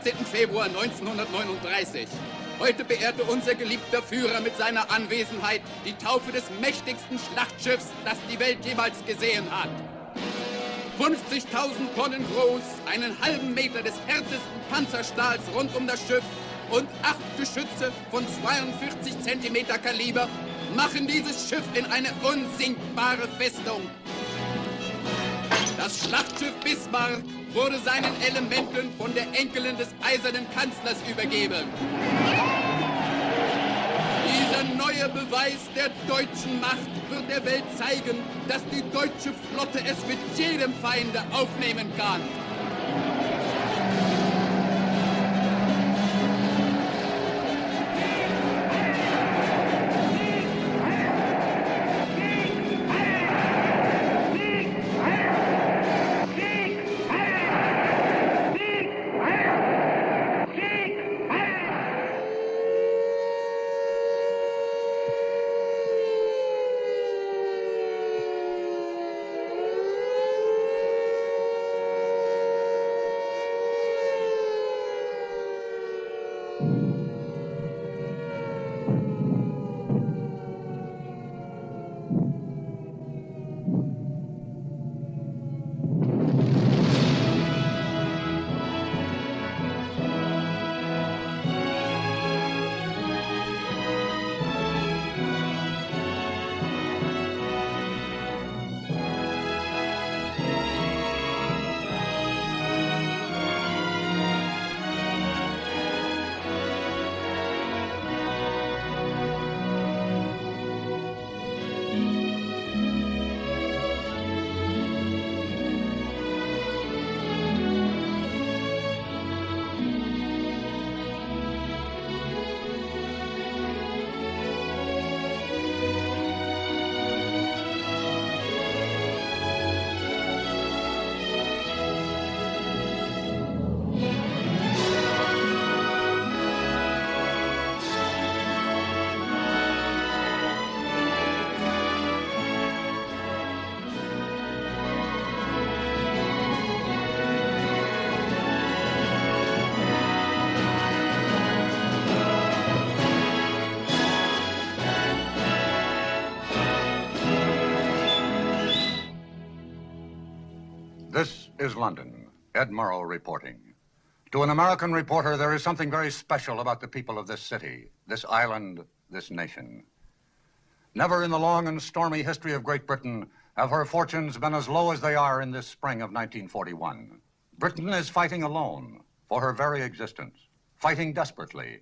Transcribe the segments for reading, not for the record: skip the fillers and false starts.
14. Februar 1939. Heute beehrte unser geliebter Führer mit seiner Anwesenheit die Taufe des mächtigsten Schlachtschiffs, das die Welt jemals gesehen hat. 50.000 Tonnen groß, einen halben Meter des härtesten Panzerstahls rund um das Schiff und 8 Geschütze von 42 Zentimeter Kaliber machen dieses Schiff in eine unsinkbare Festung. Das Schlachtschiff Bismarck wurde seinen Elementen von der Enkelin des eisernen Kanzlers übergeben. Dieser neue Beweis der deutschen Macht wird der Welt zeigen, dass die deutsche Flotte es mit jedem Feinde aufnehmen kann. This is London. Ed Murrow reporting. To an American reporter, there is something very special about the people of this city, this island, this nation. Never in the long and stormy history of Great Britain have her fortunes been as low as they are in this spring of 1941. Britain is fighting alone for her very existence, fighting desperately.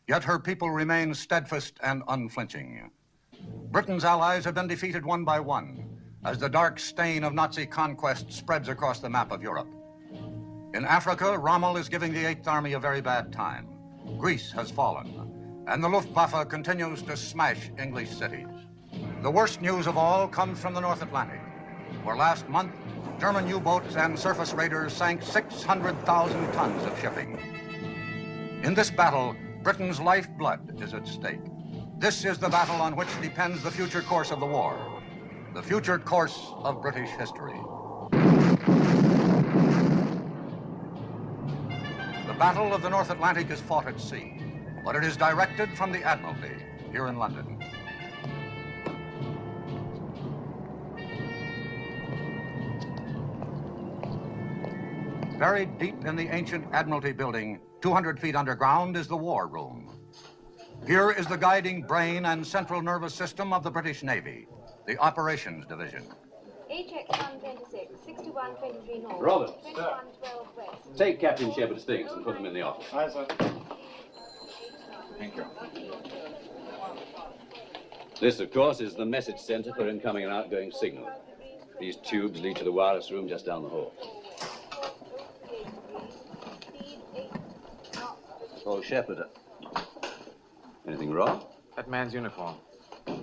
Yet her people remain steadfast and unflinching. Britain's allies have been defeated one by one as the dark stain of Nazi conquest spreads across the map of Europe. In Africa, Rommel is giving the Eighth Army a very bad time. Greece has fallen, and the Luftwaffe continues to smash English cities. The worst news of all comes from the North Atlantic, where last month, German U-boats and surface raiders sank 600,000 tons of shipping. In this battle, Britain's lifeblood is at stake. This is the battle on which depends the future course of the war, the future course of British history. The Battle of the North Atlantic is fought at sea, but it is directed from the Admiralty here in London. Buried deep in the ancient Admiralty building, 200 feet underground, is the War Room. Here is the guiding brain and central nervous system of the British Navy, the Operations Division. HX 126, 6123 North. Robert. 2112 West. Take Captain Shepard's things and put them in the office. Aye, sir. Thank you. This, of course, is the message center for incoming and outgoing signal. These tubes lead to the wireless room just down the hall. Oh, Shepard. Anything wrong? That man's uniform.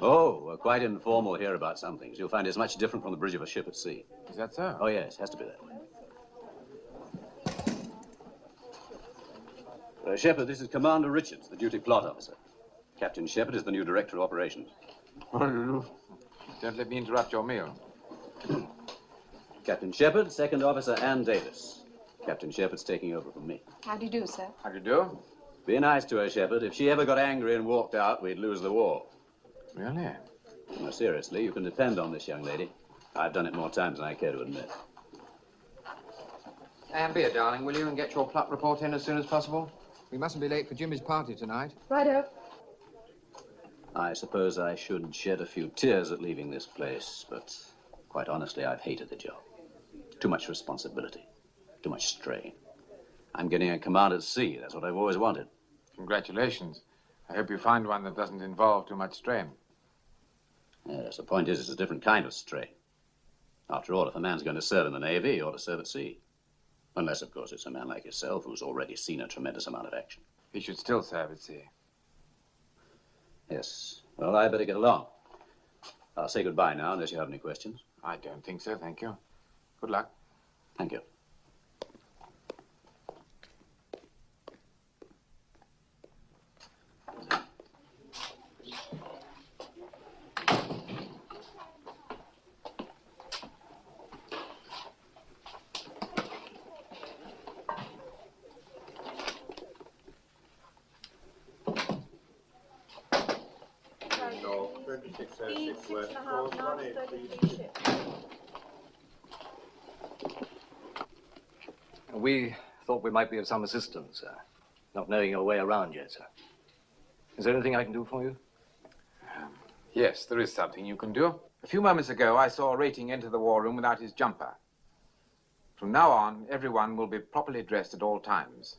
Oh, we're quite informal here about some things. You'll find it's much different from the bridge of a ship at sea. Is that so? Oh, yes, has to be that way. Shepard, this is Commander Richards, the duty plot officer. Captain Shepard is the new director of operations. Don't let me interrupt your meal. Captain Shepard, second officer Ann Davis. Captain Shepard's taking over from me. How do you do, sir? How do you do? Be nice to her, Shepard. If she ever got angry and walked out, we'd lose the war. Really? No, seriously, you can depend on this young lady. I've done it more times than I care to admit. And beer, darling, will you, and get your plot report in as soon as possible? We mustn't be late for Jimmy's party tonight. Righto. I suppose I should shed a few tears at leaving this place, but quite honestly, I've hated the job. Too much responsibility, too much strain. I'm getting a command at sea. That's what I've always wanted. Congratulations. I hope you find one that doesn't involve too much strain. Yes, the point is, it's a different kind of strain. After all, if a man's going to serve in the Navy, he ought to serve at sea. Unless, of course, it's a man like yourself who's already seen a tremendous amount of action. He should still serve at sea. Yes. Well, I better get along. I'll say goodbye now, unless you have any questions. I don't think so, thank you. Good luck. Thank you. Speed 6.5 knots, 33 ships. We thought we might be of some assistance, not knowing your way around yet, sir. Is there anything I can do for you? Yes, there is something you can do. A few moments ago, I saw a rating enter the war room without his jumper. From now on, everyone will be properly dressed at all times.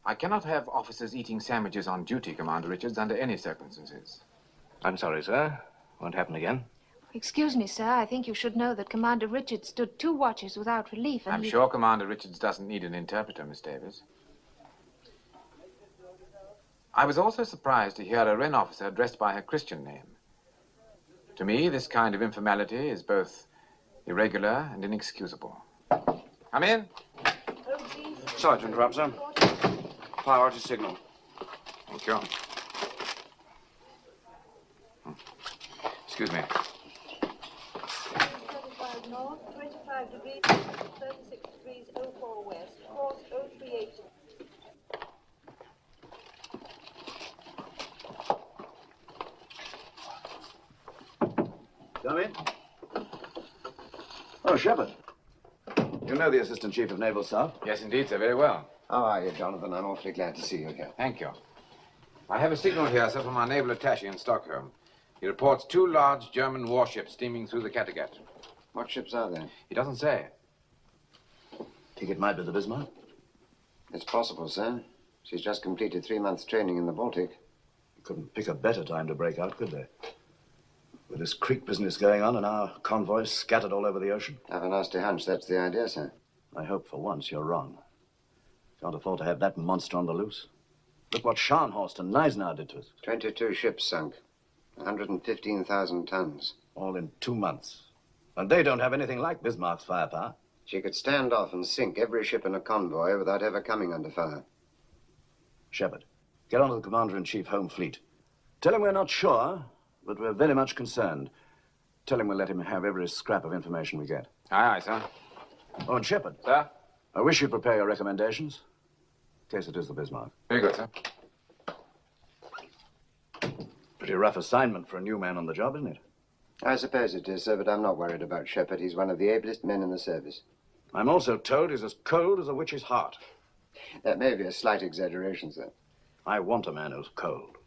I cannot have officers eating sandwiches on duty, Commander Richards, under any circumstances. I'm sorry, sir. Won't happen again. Excuse me, sir. I think you should know that Commander Richards stood 2 watches without relief, and I'm sure Commander Richards doesn't need an interpreter, Miss Davis. I was also surprised to hear a Wren officer addressed by her Christian name. To me, this kind of informality is both irregular and inexcusable. Come in. Sergeant Ramsey. Priority signal. Thank you. Excuse me. 35 north, 25 degrees, 36 degrees, 04 west, course 038. Come in. Oh, Shepard. You know the Assistant Chief of Naval Staff? Yes, indeed, sir. Very well. How are you, Jonathan? I'm awfully glad to see you again. Thank you. I have a signal here, sir, from our naval attaché in Stockholm. He reports 2 large German warships steaming through the Kattegat. What ships are they? He doesn't say. Think it might be the Bismarck? It's possible, sir. She's just completed 3 months' training in the Baltic. Couldn't pick a better time to break out, could they? With this creek business going on and our convoys scattered all over the ocean. I have a nasty hunch that's the idea, sir. I hope for once you're wrong. Can't afford to have that monster on the loose. Look what Scharnhorst and Gneisenau did to us. 22 ships sunk. 115,000 tons. All in 2 months. And they don't have anything like Bismarck's firepower. She could stand off and sink every ship in a convoy without ever coming under fire. Shepard, get on to the Commander-in-Chief Home Fleet. Tell him we're not sure, but we're very much concerned. Tell him we'll let him have every scrap of information we get. Aye, aye, sir. Oh, and Shepard. Sir? I wish you'd prepare your recommendations, in case it is the Bismarck. Very good, sir. Pretty rough assignment for a new man on the job, isn't it? I suppose it is, sir, but I'm not worried about Shepard. He's one of the ablest men in the service. I'm also told he's as cold as a witch's heart. That may be a slight exaggeration, sir. I want a man who's cold.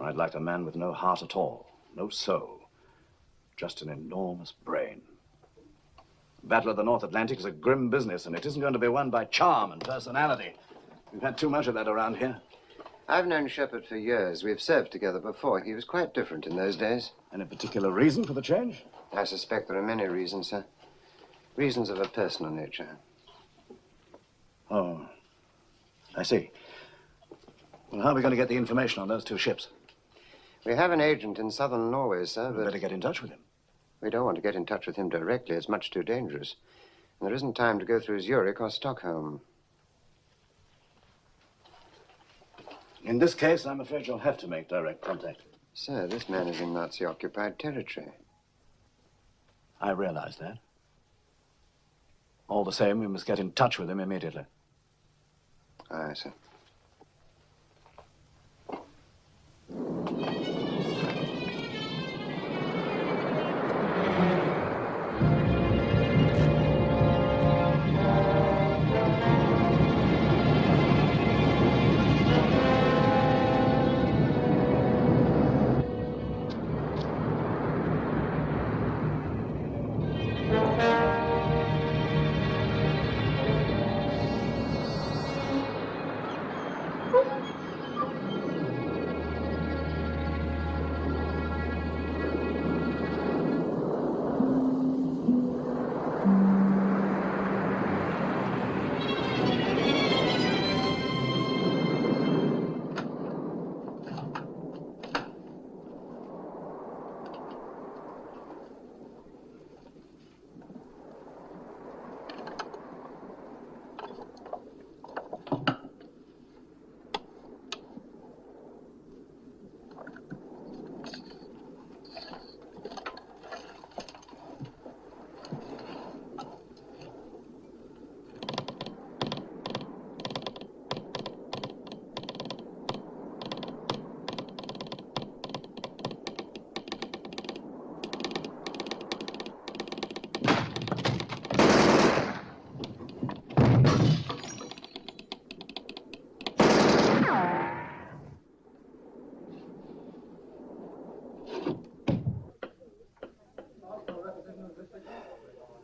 I'd like a man with no heart at all, no soul, just an enormous brain. The Battle of the North Atlantic is a grim business, and it isn't going to be won by charm and personality. We've had too much of that around here. I've known Shepard for years. We've served together before. He was quite different in those days. Any particular reason for the change? I suspect there are many reasons, sir. Reasons of a personal nature. Oh, I see. Well, how are we going to get the information on those 2 ships? We have an agent in southern Norway, sir, We but better get in touch with him. we don't want to get in touch with him directly. It's much too dangerous. And there isn't time to go through Zurich or Stockholm. In this case, I'm afraid you'll have to make direct contact. Sir, this man is in Nazi-occupied territory. I realize that. All the same, we must get in touch with him immediately. Aye, sir.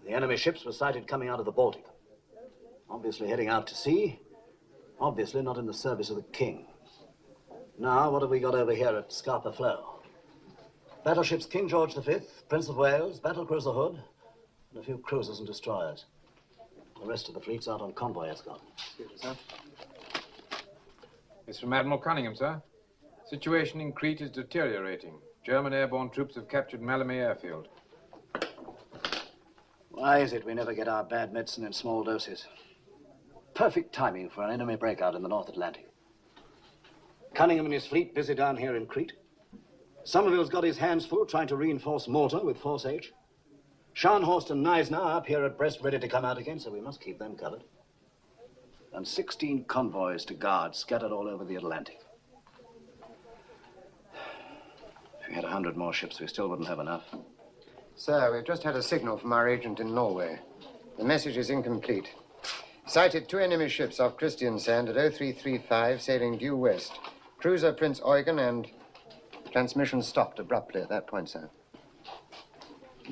The enemy ships were sighted coming out of the Baltic. Obviously heading out to sea. Obviously not in the service of the king. Now, what have we got over here at Scapa Flow? Battleships King George V, Prince of Wales, battlecruiser Hood, and a few cruisers and destroyers. The rest of the fleet's out on convoy escort. Excuse me, sir. It's from Admiral Cunningham, sir. Situation in Crete is deteriorating. German airborne troops have captured Malmö airfield. Why is it we never get our bad medicine in small doses? Perfect timing for an enemy breakout in the North Atlantic. Cunningham and his fleet busy down here in Crete. Somerville's got his hands full trying to reinforce Malta with Force H. Scharnhorst and Neisner are up here at Brest ready to come out again, so we must keep them covered. And 16 convoys to guard scattered all over the Atlantic. If we had 100 more ships, we still wouldn't have enough. Sir, we've just had a signal from our agent in Norway. The message is incomplete. Sighted 2 enemy ships off Christiansand at 0335, sailing due west. Cruiser Prince Eugen, and transmission stopped abruptly at that point, sir.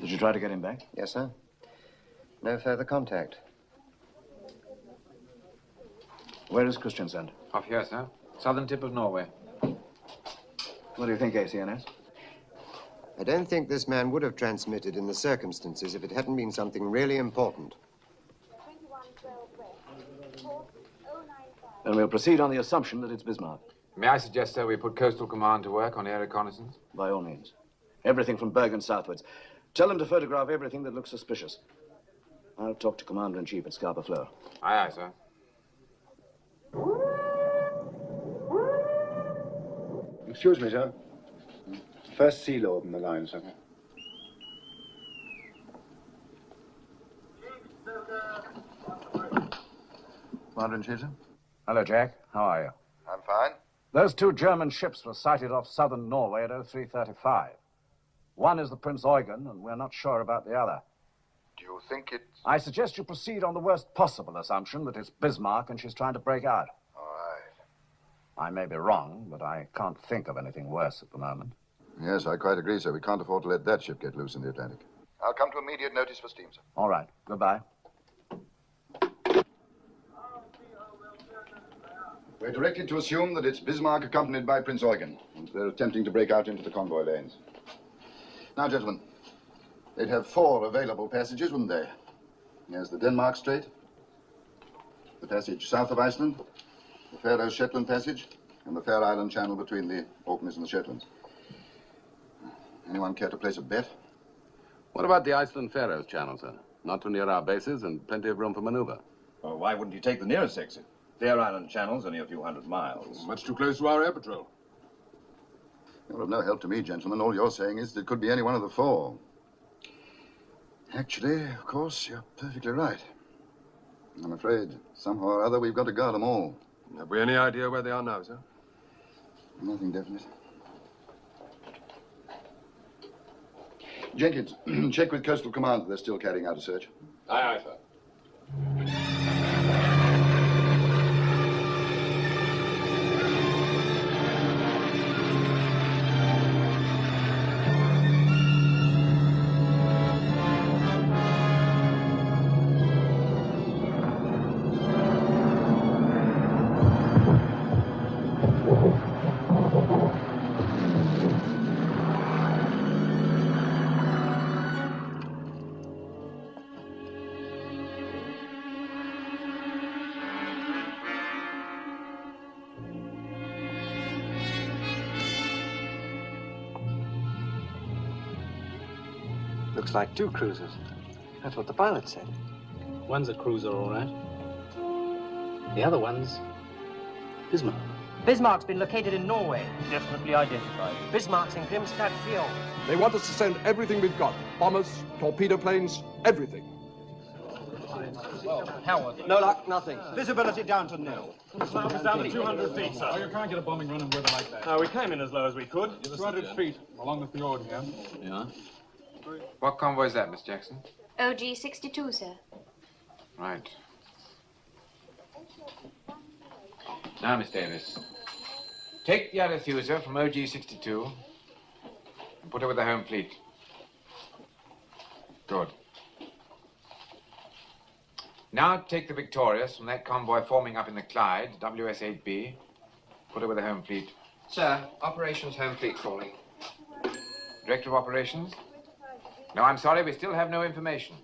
Did you try to get him back? Yes, sir. No further contact. Where is Christiansand? Off here, sir. Southern tip of Norway. What do you think, ACNS? I don't think this man would have transmitted in the circumstances if it hadn't been something really important. 2112 West. Course 095. Then we'll proceed on the assumption that it's Bismarck. May I suggest, sir, we put Coastal Command to work on air reconnaissance? By all means. Everything from Bergen southwards. Tell them to photograph everything that looks suspicious. I'll talk to Commander-in-Chief at Scapa Flow. Aye, aye, sir. Excuse me, sir. First Sea Lord in the line, sir. Commander-in-Chief, sir? Hello, Jack. How are you? I'm fine. Those 2 German ships were sighted off southern Norway at 0335. One is the Prince Eugen, and we're not sure about the other. Do you think it's... I suggest you proceed on the worst possible assumption that it's Bismarck and she's trying to break out. All right. I may be wrong, but I can't think of anything worse at the moment. Yes, I quite agree, sir. We can't afford to let that ship get loose in the Atlantic. I'll come to immediate notice for steam, sir. All right. Goodbye. We're directed to assume that it's Bismarck accompanied by Prince Eugen, and they're attempting to break out into the convoy lanes. Now, gentlemen, they'd have 4 available passages, wouldn't they? There's the Denmark Strait, the passage south of Iceland, the Faroe-Shetland passage, and the Fair Island Channel between the Orkneys and the Shetlands. Anyone care to place a bet? What about the Iceland-Faroes Channel, sir? Not too near our bases and plenty of room for maneuver. Well, why wouldn't you take the nearest exit? Fair Island Channel's only a few hundred miles. Much too close to our air patrol. You're of no help to me, gentlemen. All you're saying is that it could be any one of the 4. Actually, of course, you're perfectly right. I'm afraid somehow or other we've got to guard them all. Have we any idea where they are now, sir? Nothing definite. Jenkins, check with Coastal Command that they're still carrying out a search. Aye, aye, sir. Looks like 2 cruisers. That's what the pilot said. One's a cruiser, all right. The other one's Bismarck. Bismarck's been located in Norway. Definitely identified. Bismarck's in Grimstad Fjord. They want us to send everything we've got. Bombers, torpedo planes, everything. Howard. No luck, nothing. Visibility down to nil. It's down to 200 feet, sir. Oh, you can't get a bombing run in weather like that. We came in as low as we could. 200 feet along the fjord here. Yeah? What convoy is that, Miss Jackson? OG 62, sir. Right. Now, Miss Davis, take the Arethusa from OG 62 and put her with the home fleet. Good. Now take the Victorious from that convoy forming up in the Clyde, WS-8B. Put her with the home fleet. Sir, Operations Home Fleet calling. Director of Operations? No, I'm sorry, we still have no information.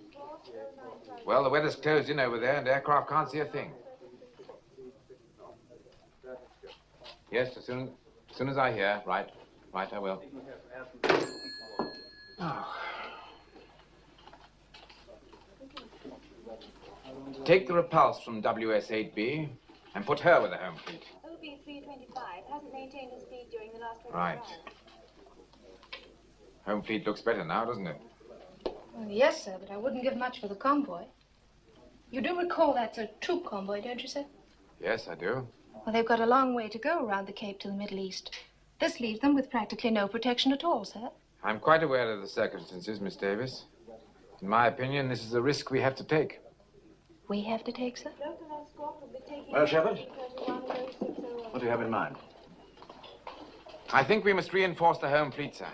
Well, the weather's closed in over there and aircraft can't see a thing. Yes, as soon as I hear. Right, I will. Oh. Take the Repulse from WS-8B and put her with the home fleet. OB 325 hasn't maintained his speed during the last 24 Right. hours. Home fleet looks better now, doesn't it? Well, yes, sir, but I wouldn't give much for the convoy. You do recall that's a troop convoy, don't you, sir? Yes, I do. Well, they've got a long way to go around the Cape to the Middle East. This leaves them with practically no protection at all, sir. I'm quite aware of the circumstances, Miss Davis. In my opinion, this is a risk we have to take. We have to take, sir? Well, Shepard, what do you have in mind? I think we must reinforce the home fleet, sir.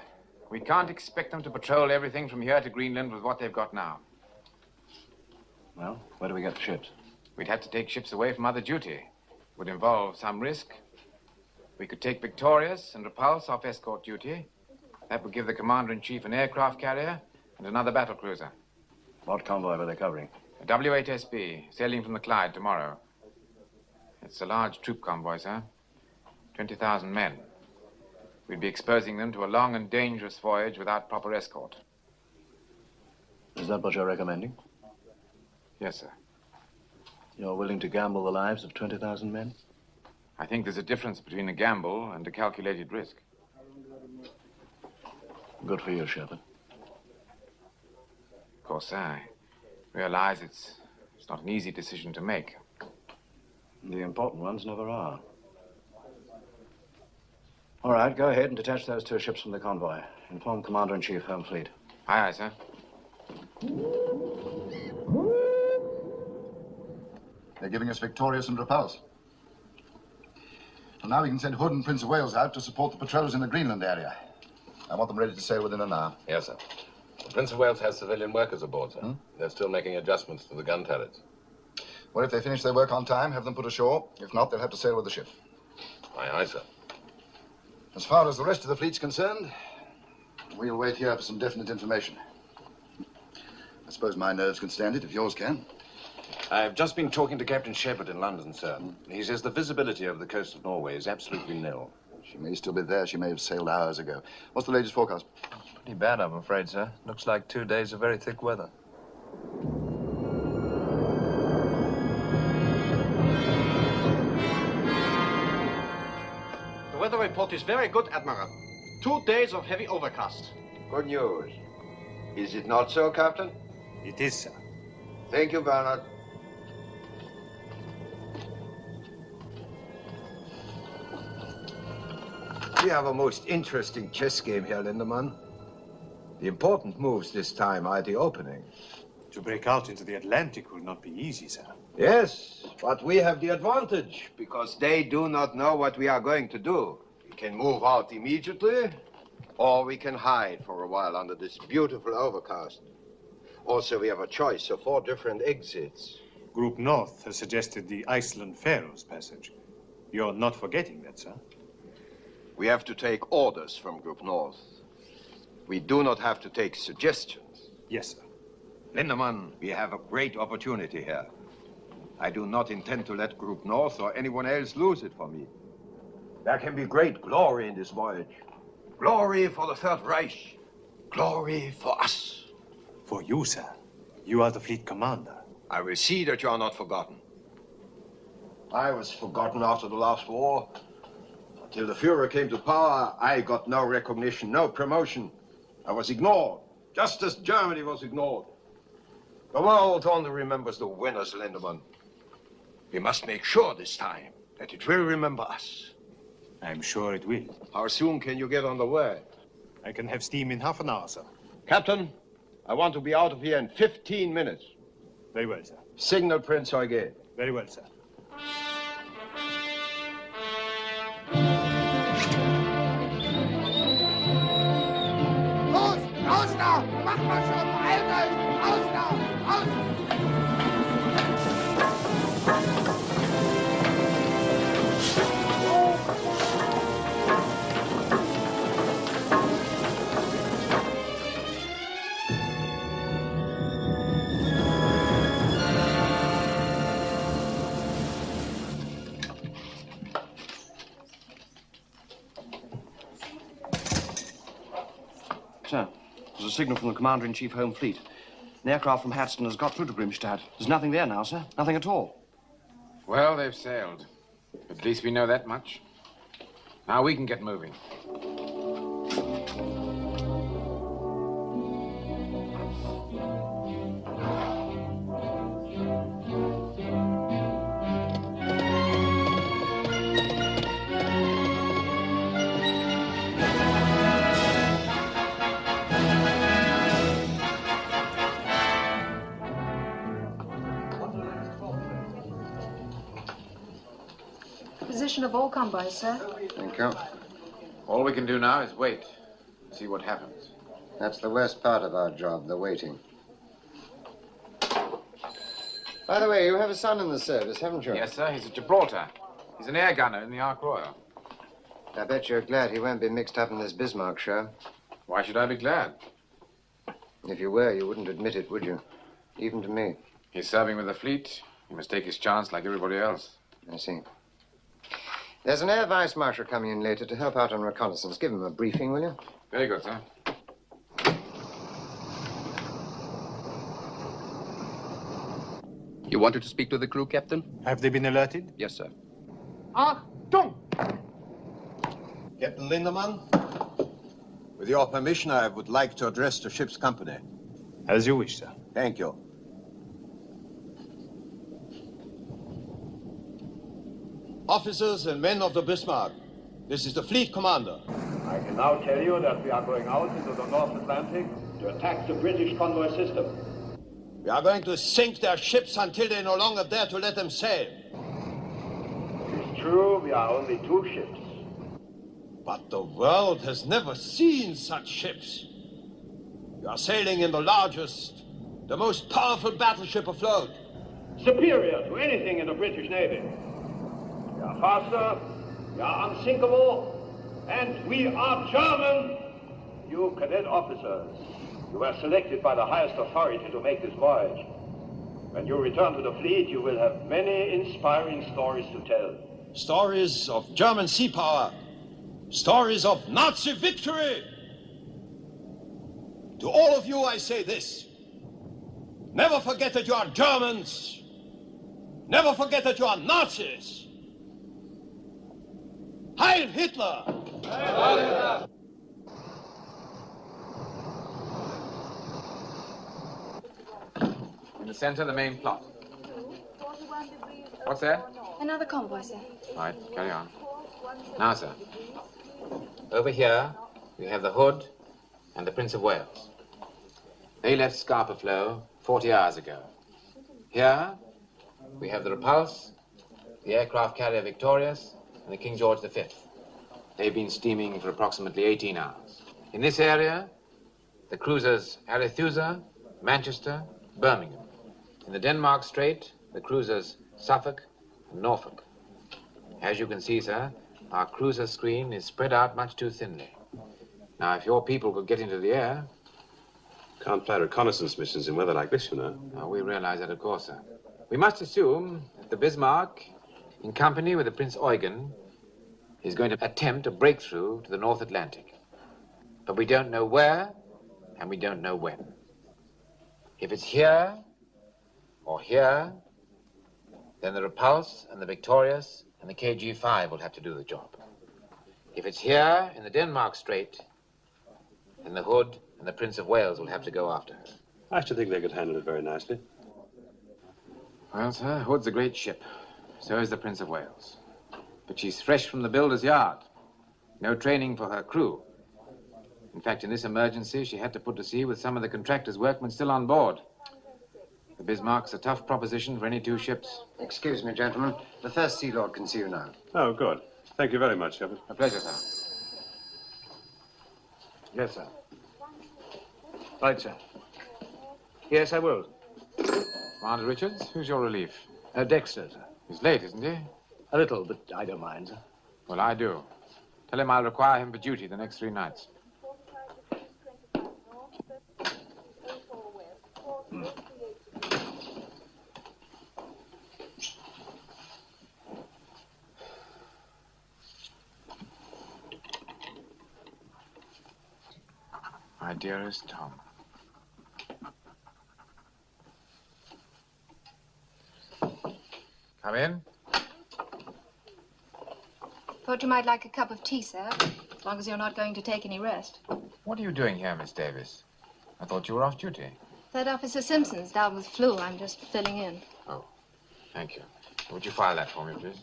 We can't expect them to patrol everything from here to Greenland with what they've got now. Well, where do we get the ships? We'd have to take ships away from other duty. It would involve some risk. We could take Victorious and Repulse off escort duty. That would give the Commander-in-Chief an aircraft carrier and another battle cruiser. What convoy were they covering? A W-8SB, sailing from the Clyde tomorrow. It's a large troop convoy, sir. 20,000 men. We'd be exposing them to a long and dangerous voyage without proper escort. Is that what you're recommending? Yes, sir. You're willing to gamble the lives of 20,000 men? I think there's a difference between a gamble and a calculated risk. Good for you, Shepard. Of course, sir, I realize it's not an easy decision to make. The important ones never are. All right, go ahead and detach those 2 ships from the convoy. Inform Commander-in-Chief, Home Fleet. Aye, aye, sir. They're giving us Victorious and Repulse. Well, now we can send Hood and Prince of Wales out to support the patrols in the Greenland area. I want them ready to sail within an hour. Yes, sir. The Prince of Wales has civilian workers aboard, sir. They're still making adjustments to the gun turrets. Well, if they finish their work on time, have them put ashore. If not, they'll have to sail with the ship. Aye, aye, sir. As far as the rest of the fleet's concerned, we'll wait here for some definite information. I suppose my nerves can stand it, if yours can. I've just been talking to Captain Shepard in London, sir. He says the visibility over the coast of Norway is absolutely nil. She may still be there. She may have sailed hours ago. What's the latest forecast? Pretty bad, I'm afraid, sir. Looks like 2 days of very thick weather. The weather report is very good, Admiral. 2 days of heavy overcast. Good news. Is it not so, Captain? It is, sir. Thank you, Bernard. We have a most interesting chess game here, Lindemann. The important moves this time are at the opening. To break out into the Atlantic will not be easy, sir. Yes, but we have the advantage because they do not know what we are going to do. We can move out immediately, or we can hide for a while under this beautiful overcast. Also, we have a choice of 4 different exits. Group North has suggested the Iceland-Faroes passage. You're not forgetting that, sir? We have to take orders from Group North. We do not have to take suggestions. Yes, sir. Lindemann, we have a great opportunity here. I do not intend to let Group North or anyone else lose it for me. There can be great glory in this voyage. Glory for the Third Reich. Glory for us. For you, sir. You are the fleet commander. I will see that you are not forgotten. I was forgotten after the last war. Until the Führer came to power, I got no recognition, no promotion. I was ignored, just as Germany was ignored. The world only remembers the winners, Lindemann. We must make sure this time that it will remember us. I'm sure it will. How soon can you get on the way? I can have steam in half an hour, sir. Captain, I want to be out of here in 15 minutes. Very well, sir. Signal Prince Eugen. Very well, sir. Raus da! Macht mal schon! Beeilt euch! Raus da! Raus! Sir, there's a signal from the Commander-in-Chief Home Fleet. An aircraft from Hadston has got through to Grimstad. There's nothing there now, sir. Nothing at all. Well, they've sailed. At least we know that much. Now we can get moving. Position of all convoys, sir. Thank you. All we can do now is wait. See what happens. That's the worst part of our job, the waiting. By the way, you have a son in the service, haven't you? Yes, sir. He's at Gibraltar. He's an air gunner in the Ark Royal. I bet you're glad he won't be mixed up in this Bismarck show. Why should I be glad? If you were, you wouldn't admit it, would you? Even to me. He's serving with the fleet. He must take his chance like everybody else. I see. There's an air vice marshal coming in later to help out on reconnaissance. Give him a briefing, will you? Very good, sir. You wanted to speak to the crew, Captain? Have they been alerted? Yes, sir. Achtung! Captain Lindemann, with your permission, I would like to address the ship's company. As you wish, sir. Thank you. Officers and men of the Bismarck, this is the fleet commander. I can now tell you that we are going out into the North Atlantic to attack the British convoy system. We are going to sink their ships until they no longer dare to let them sail. It is true, we are only 2 ships. But the world has never seen such ships. We are sailing in the largest, the most powerful battleship afloat. Superior to anything in the British Navy. We are faster, we are unsinkable, and we are German. You cadet officers, you were selected by the highest authority to make this voyage. When you return to the fleet, you will have many inspiring stories to tell. Stories of German sea power. Stories of Nazi victory. To all of you, I say this. Never forget that you are Germans. Never forget that you are Nazis. Heil Hitler! Heil Hitler! In the center, the main plot. What's that? Another convoy, sir. Right, carry on. Now, sir. Over here, we have the Hood and the Prince of Wales. They left Scapa Flow 40 hours ago. Here, we have the Repulse, the aircraft carrier Victorious, and the King George V. They've been steaming for approximately 18 hours. In this area, the cruisers Arethusa, Manchester, Birmingham. In the Denmark Strait, the cruisers Suffolk and Norfolk. As you can see, sir, our cruiser screen is spread out much too thinly. Now, if your people could get into the air... Can't fly reconnaissance missions in weather like this, you know. Oh, we realize that, of course, sir. We must assume that the Bismarck, in company with the Prince Eugen, is going to attempt a breakthrough to the North Atlantic. But we don't know where, and we don't know when. If it's here, or here, then the Repulse and the Victorious and the KG-5 will have to do the job. If it's here, in the Denmark Strait, then the Hood and the Prince of Wales will have to go after her. I should think they could handle it very nicely. Well, sir, Hood's a great ship. So is the Prince of Wales. But she's fresh from the builder's yard. No training for her crew. In fact, in this emergency, she had to put to sea with some of the contractor's workmen still on board. The Bismarck's a tough proposition for any two ships. Excuse me, gentlemen. The First Sea Lord can see you now. Oh, good. Thank you very much, Shepard. A pleasure, sir. Yes, sir. Right, sir. Yes, I will. Commander Richards, who's your relief? Dexter, sir. He's late, isn't he? A little, but I don't mind, sir. Well, I do. Tell him I'll require him for duty the next 3 nights. My dearest Tom. Come in. Thought you might like a cup of tea, sir, as long as you're not going to take any rest. What are you doing here, Miss Davis? I thought you were off duty. Third Officer Simpson's down with flu. I'm just filling in. Oh, thank you. Would you file that for me, please?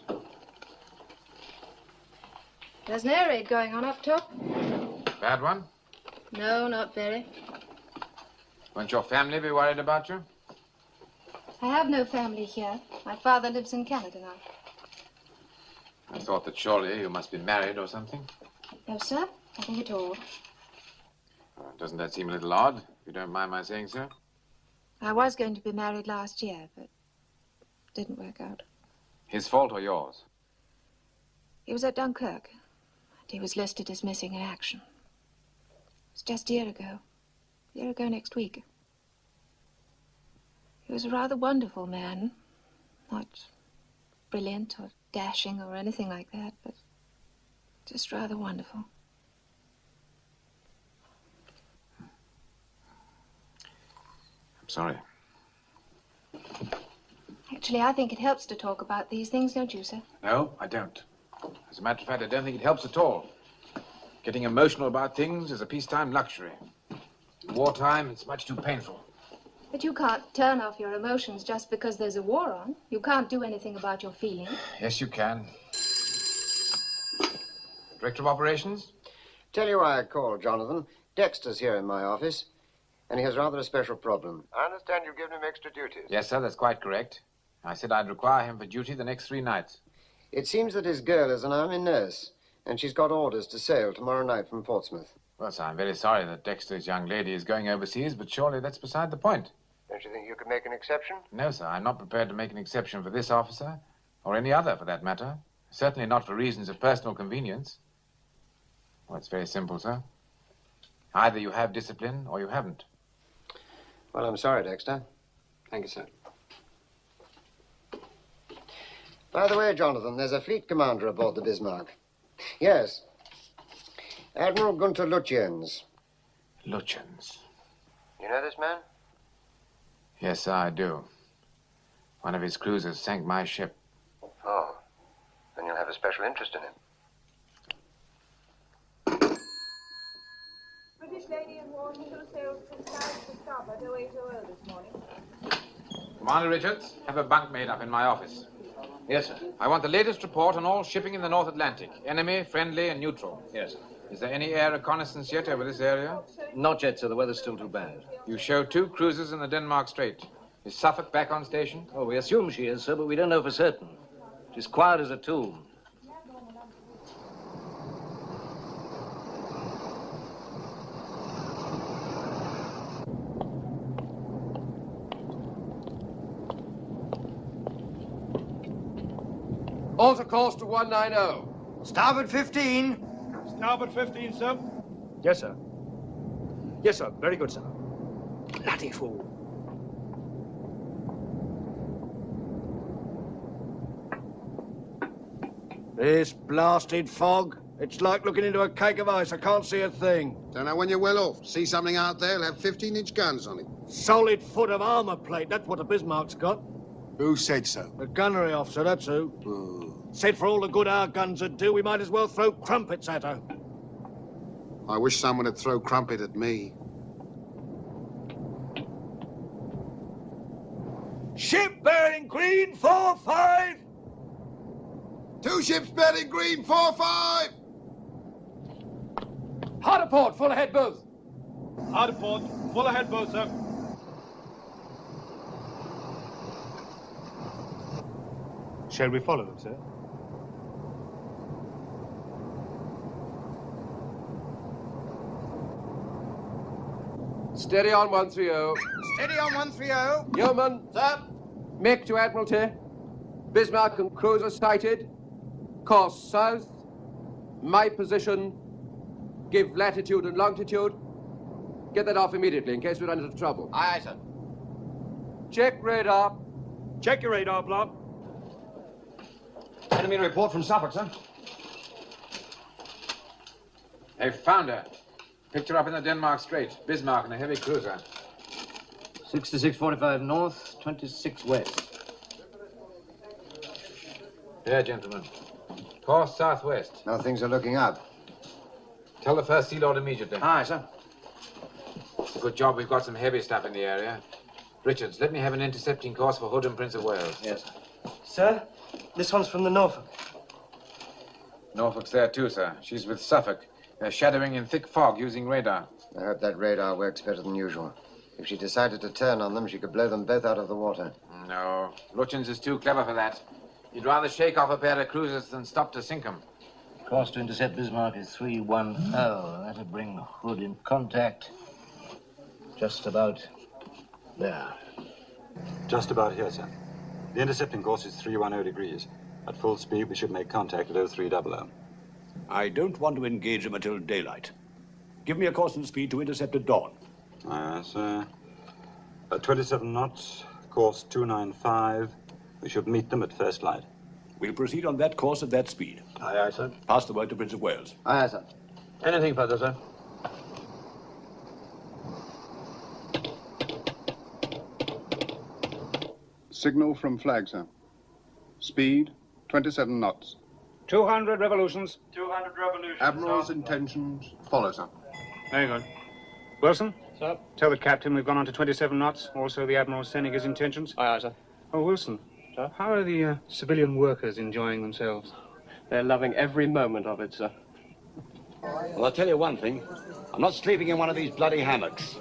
There's an air raid going on up top. Bad one? No, not very. Won't your family be worried about you? I have no family here. My father lives in Canada now. I thought that surely you must be married or something. No, sir. Nothing at all. Doesn't that seem a little odd, if you don't mind my saying so? I was going to be married last year, but it didn't work out. His fault or yours? He was at Dunkirk, and he was listed as missing in action. It was just a year ago. A year ago next week. He was a rather wonderful man. Not brilliant or dashing or anything like that, but just rather wonderful. I'm sorry. Actually, I think it helps to talk about these things, don't you, sir? No, I don't. As a matter of fact, I don't think it helps at all. Getting emotional about things is a peacetime luxury. In wartime, it's much too painful. But you can't turn off your emotions just because there's a war on. You can't do anything about your feelings. Yes, you can. Director of Operations? Tell you why I called, Jonathan. Dexter's here in my office, and he has rather a special problem. I understand you've given him extra duties. Yes, sir, that's quite correct. I said I'd require him for duty the next 3 nights. It seems that his girl is an army nurse, and she's got orders to sail tomorrow night from Portsmouth. Well, sir, I'm very sorry that Dexter's young lady is going overseas, but surely that's beside the point. Don't you think you could make an exception? No, sir, I'm not prepared to make an exception for this officer, or any other for that matter. Certainly not for reasons of personal convenience. Well, it's very simple, sir. Either you have discipline or you haven't. Well, I'm sorry, Dexter. Thank you, sir. By the way, Jonathan, there's a fleet commander aboard the Bismarck. Yes. Admiral Gunther Lutyens. Lutyens? You know this man? Yes, sir, I do. One of his cruisers sank my ship. Oh. Then you'll have a special interest in him. British Lady and Warden, 2 sails from South to starboard, 0800 this morning. Commander Richards, have a bunk made up in my office. Yes, sir. I want the latest report on all shipping in the North Atlantic. Enemy, friendly, and neutral. Yes, sir. Is there any air reconnaissance yet over this area? Not yet, sir. The weather's still too bad. You show 2 cruisers in the Denmark Strait. Is Suffolk back on station? Oh, we assume she is, sir, but we don't know for certain. She's quiet as a tomb. Alter course to 190. Starboard 15. Starboard 15, sir. Yes, sir. Yes, sir. Very good, sir. Bloody fool. This blasted fog. It's like looking into a cake of ice. I can't see a thing. Don't know when you're well off. See something out there, it'll have 15-inch guns on it. Solid foot of armor plate. That's what the Bismarck's got. Who said so? The gunnery officer, that's who. Said for all the good our guns would do, we might as well throw crumpets at her. I wish someone would throw crumpet at me. Ship bearing green 4-5. 2 ships bearing green 4-5. Hard aport, full ahead both. Hard aport, full ahead both, sir. Shall we follow them, sir? Steady on 130. Steady on 130. Yeoman. Sir. Make to Admiralty. Bismarck and cruiser sighted. Course south. My position. Give latitude and longitude. Get that off immediately in case we run into trouble. Aye, aye, sir. Check radar. Check your radar, Blob. Enemy report from Suffolk, sir. They've found her. Picked her up in the Denmark Strait. Bismarck in a heavy cruiser. 6645 north, 26 west. There, gentlemen. Course southwest. Now things are looking up. Tell the First Sea Lord immediately. Aye, sir. It's a good job we've got some heavy stuff in the area. Richards, let me have an intercepting course for Hood and Prince of Wales. Yes, sir. Sir, this one's from the Norfolk. Norfolk's there too, sir. She's with Suffolk. They're shadowing in thick fog using radar. I hope that radar works better than usual. If she decided to turn on them, she could blow them both out of the water. No, Lutyens is too clever for that. He'd rather shake off a pair of cruisers than stop to sink them. Course to intercept Bismarck is 310. That'll bring Hood in contact. Just about there. Just about here, sir. The intercepting course is 310 degrees. At full speed, we should make contact at 0300. I don't want to engage them until daylight. Give me a course and speed to intercept at dawn. Sir. 27 knots, course 295. We should meet them at first light. We'll proceed on that course at that speed. Aye, aye, sir. Pass the word to Prince of Wales. Aye, aye, sir. Anything further, sir? Signal from flag, sir. Speed, 27 knots. 200 revolutions. 200 revolutions. Admiral's intentions follow, sir. Very good. Wilson? Sir? Tell the captain we've gone on to 27 knots. Also, the Admiral's sending his intentions. Aye, aye, sir. Oh, Wilson. Sir? How are the civilian workers enjoying themselves? They're loving every moment of it, sir. Well, I'll tell you one thing. I'm not sleeping in one of these bloody hammocks.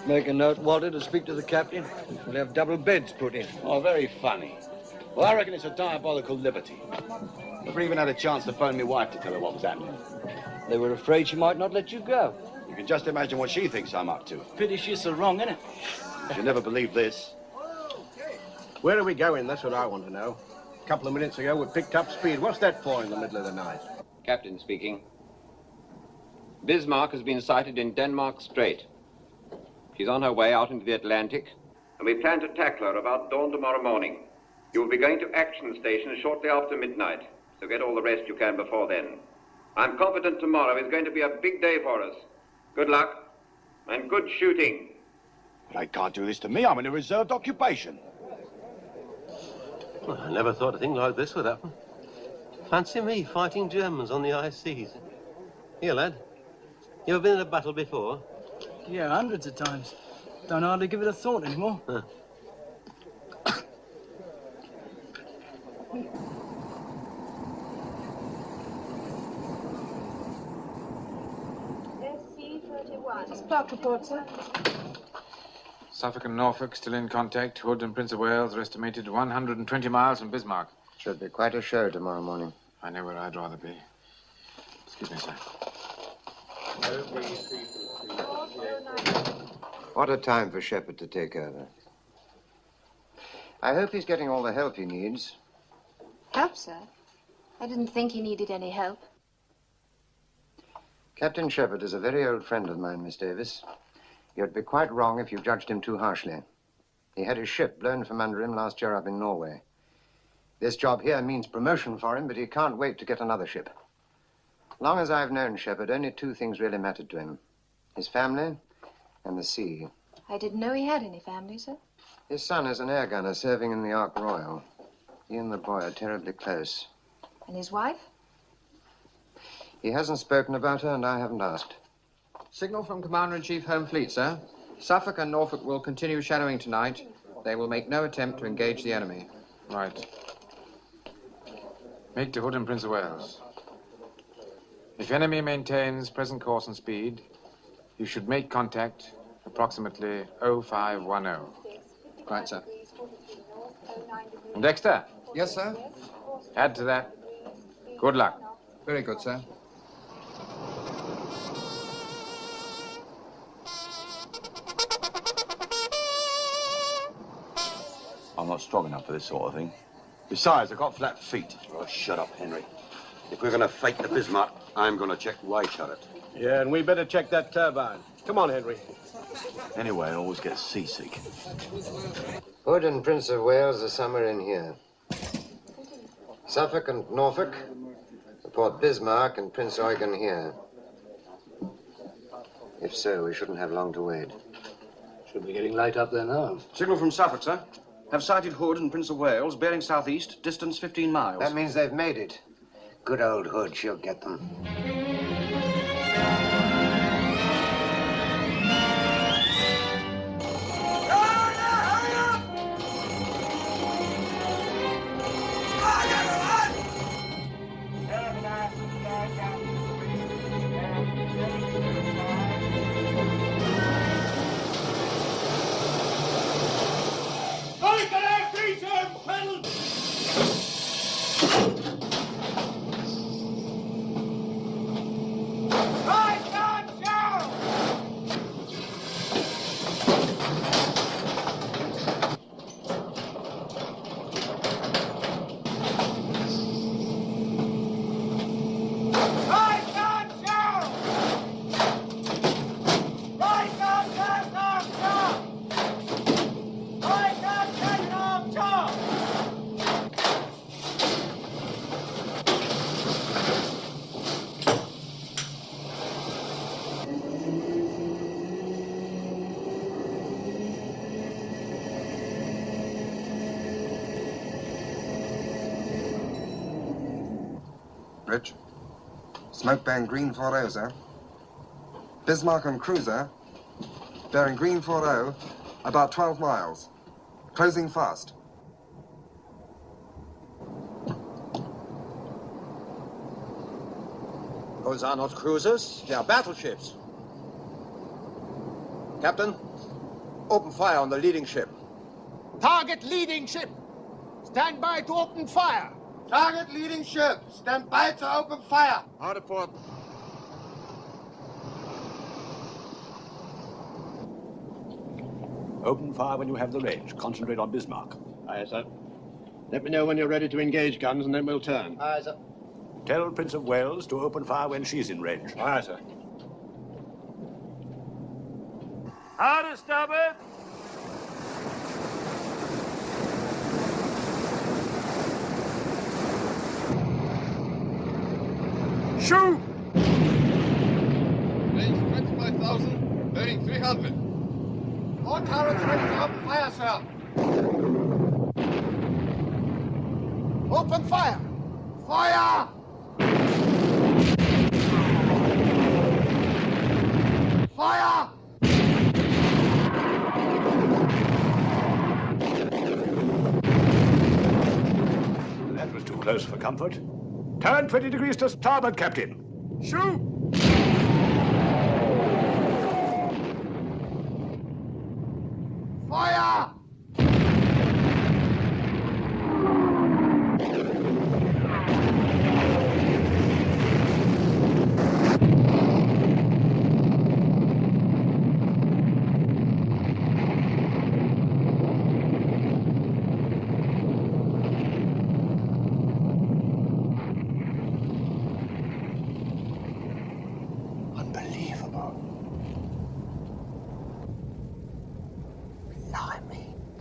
Make a note, Walter, to speak to the captain. We'll have double beds put in. Oh, very funny. Well, I reckon it's a diabolical liberty. Never even had a chance to phone my wife to tell her what was happening. They were afraid she might not let you go. You can just imagine what she thinks I'm up to. Pity she's so wrong, innit? She'll never believe this. Where are we going? That's what I want to know. A couple of minutes ago, we picked up speed. What's that for in the middle of the night? Captain speaking. Bismarck has been sighted in Denmark Strait. She's on her way out into the Atlantic, and we plan to tackle her about dawn tomorrow morning. You will be going to action station shortly after midnight, so get all the rest you can before then. I'm confident tomorrow is going to be a big day for us. Good luck, and good shooting. They can't do this to me. I'm in a reserved occupation. Well, I never thought a thing like this would happen. Fancy me fighting Germans on the high seas. Here, lad. You ever been in a battle before? Yeah, hundreds of times. Don't hardly give it a thought anymore. Huh. Spark report, sir. Suffolk and Norfolk still in contact. Hood and Prince of Wales are estimated 120 miles from Bismarck. Should be quite a show tomorrow morning. I know where I'd rather be. Excuse me, sir. What a time for Shepard to take over. I hope he's getting all the help he needs. Help, sir? I didn't think he needed any help. Captain Shepard is a very old friend of mine, Miss Davis. You'd be quite wrong if you judged him too harshly. He had his ship blown from under him last year up in Norway. This job here means promotion for him, but he can't wait to get another ship. Long as I've known Shepard, only two things really mattered to him. His family and the sea. I didn't know he had any family, sir. His son is an air gunner serving in the Ark Royal. He and the boy are terribly close. And his wife? He hasn't spoken about her, and I haven't asked. Signal from Commander-in-Chief Home Fleet, sir. Suffolk and Norfolk will continue shadowing tonight. They will make no attempt to engage the enemy. Right. Make to Hood and Prince of Wales. If enemy maintains present course and speed, you should make contact approximately 0510. Right, sir. And Dexter? Yes, sir? Add to that. Good luck. Very good, sir. I'm not strong enough for this sort of thing. Besides, I've got flat feet. Oh, shut up, Henry. If we're going to fight the Bismarck, I'm going to check why shut it. Yeah, and we better check that turbine. Come on, Henry. Anyway, I always get seasick. Hood and Prince of Wales are somewhere in here. Suffolk and Norfolk report Bismarck and Prince Eugen here. If so, we shouldn't have long to wait. Should be getting light up there now. Signal from Suffolk, sir. Have sighted Hood and Prince of Wales, bearing southeast, distance 15 miles. That means they've made it. Good old Hood, she'll get them. Bridge. Smoke bearing green 40, sir. Bismarck and cruiser bearing green 40, about 12 miles. Closing fast. Those are not cruisers, they are battleships. Captain, open fire on the leading ship. Target leading ship. Stand by to open fire. Target leading ship. Stand by to open fire. Out of port. Open fire when you have the range. Concentrate on Bismarck. Aye, sir. Let me know when you're ready to engage guns, and then we'll turn. Aye, sir. Tell Prince of Wales to open fire when she's in range. Aye, sir. How to stop it? Shoot! Range 25,000, bearing 300. All turrets ready to open fire, sir. Open fire! Fire! Fire! That was too close for comfort. Turn 20 degrees to starboard, Captain. Shoot!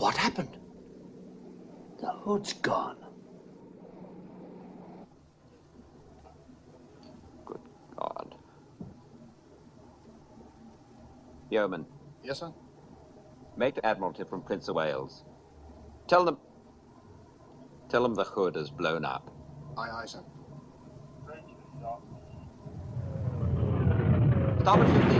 What happened? The hood's gone. Good God. Yeoman. Yes, sir? Make the Admiralty from Prince of Wales. Tell them the hood has blown up. Aye, aye, sir. Starboard 15.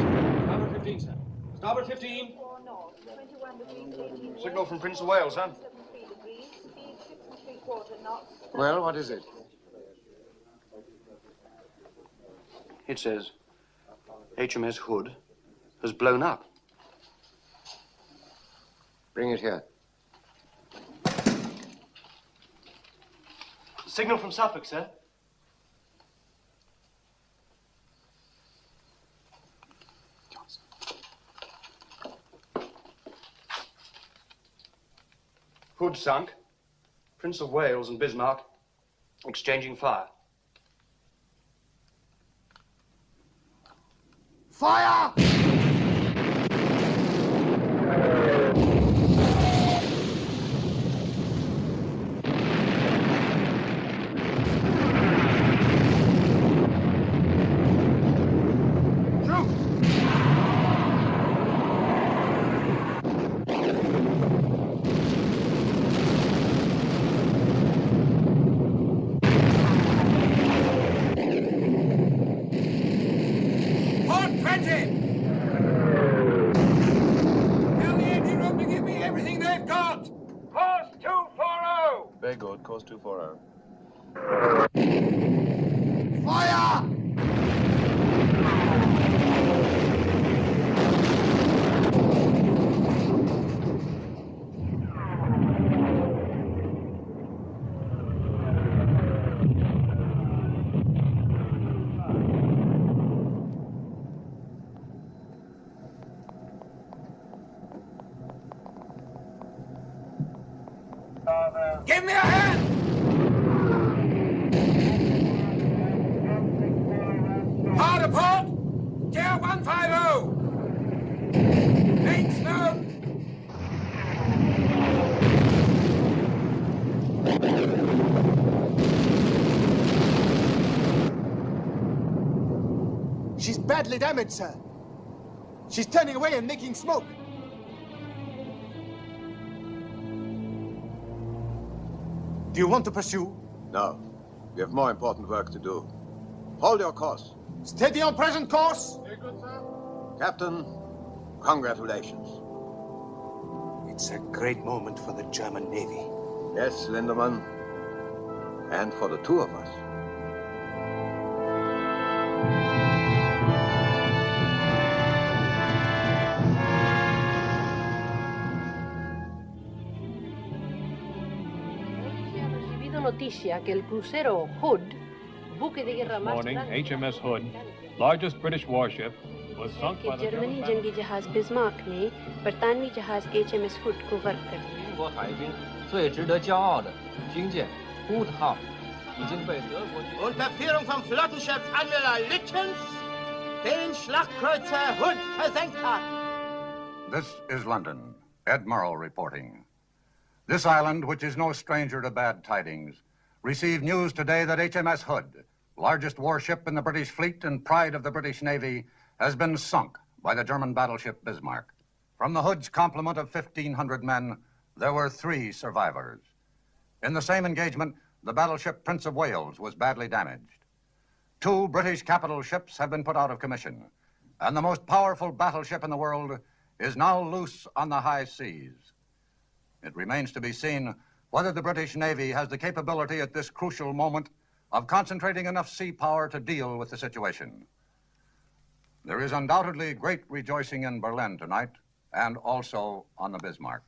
Starboard 15, sir. Starboard 15. 4 north, 21 degrees 18 west. Signal from Prince of Wales, huh? 73 degrees, speed 6 3/4 knots. Well, what is it? It says HMS Hood has blown up. Bring it here. Signal from Suffolk, sir. Hood sunk. Prince of Wales and Bismarck exchanging fire. Fire! Very good. Course 240. Fire! Give me a hand! Hard apart! Gear 150! Main smoke! She's badly damaged, sir. She's turning away and making smoke. Do you want to pursue? No. We have more important work to do. Hold your course. Steady on present course. Captain, congratulations. It's a great moment for the German Navy. Yes, Lindemann. And for the two of us. Noticia que el crucero Hood, buque de guerra más Morning, grande HMS Hood, largest British warship, was sunk by the Germany जंगी जहाज Bismarck ने बरतानवी जहाज HMS Hood को work कर दिया। 英国海军最值得骄傲的军舰 Hood 号已经被德国军 Unter Führung von Flottenchef Admiral Lütjens den Schlachtkreuzer Hood versenkt hat. This is London. Ed Murrow reporting. This island, which is no stranger to bad tidings, received news today that HMS Hood, largest warship in the British fleet and pride of the British Navy, has been sunk by the German battleship Bismarck. From the Hood's complement of 1,500 men, there were 3 survivors. In the same engagement, the battleship Prince of Wales was badly damaged. 2 British capital ships have been put out of commission, and the most powerful battleship in the world is now loose on the high seas. It remains to be seen whether the British Navy has the capability at this crucial moment of concentrating enough sea power to deal with the situation. There is undoubtedly great rejoicing in Berlin tonight, and also on the Bismarck.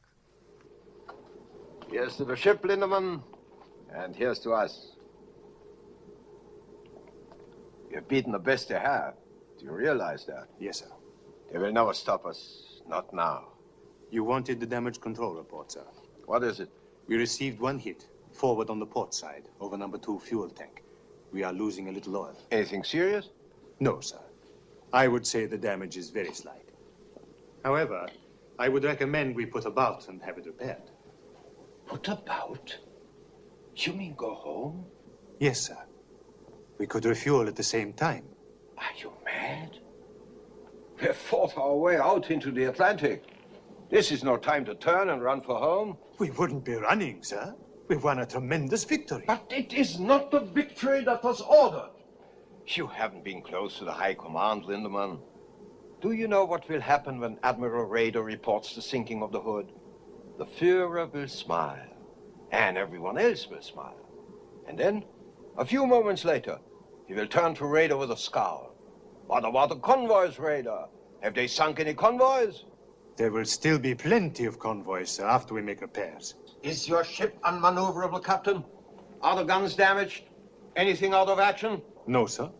Here's to the ship, Lindemann, and here's to us. You've beaten the best you have. Do you realize that? Yes, sir. They will never stop us. Not now. You wanted the damage control report, sir. What is it? We received 1 hit, forward on the port side, over number 2 fuel tank. We are losing a little oil. Anything serious? No, sir. I would say the damage is very slight. However, I would recommend we put about and have it repaired. Put about? You mean go home? Yes, sir. We could refuel at the same time. Are you mad? We've fought our way out into the Atlantic. This is no time to turn and run for home. We wouldn't be running, sir. We've won a tremendous victory. But it is not the victory that was ordered. You haven't been close to the High Command, Lindemann. Do you know what will happen when Admiral Raeder reports the sinking of the Hood? The Führer will smile, and everyone else will smile. And then, a few moments later, he will turn to Raeder with a scowl. What about the convoys, Raeder? Have they sunk any convoys? There will still be plenty of convoys, sir, after we make repairs. Is your ship unmaneuverable, Captain? Are the guns damaged? Anything out of action? No, sir.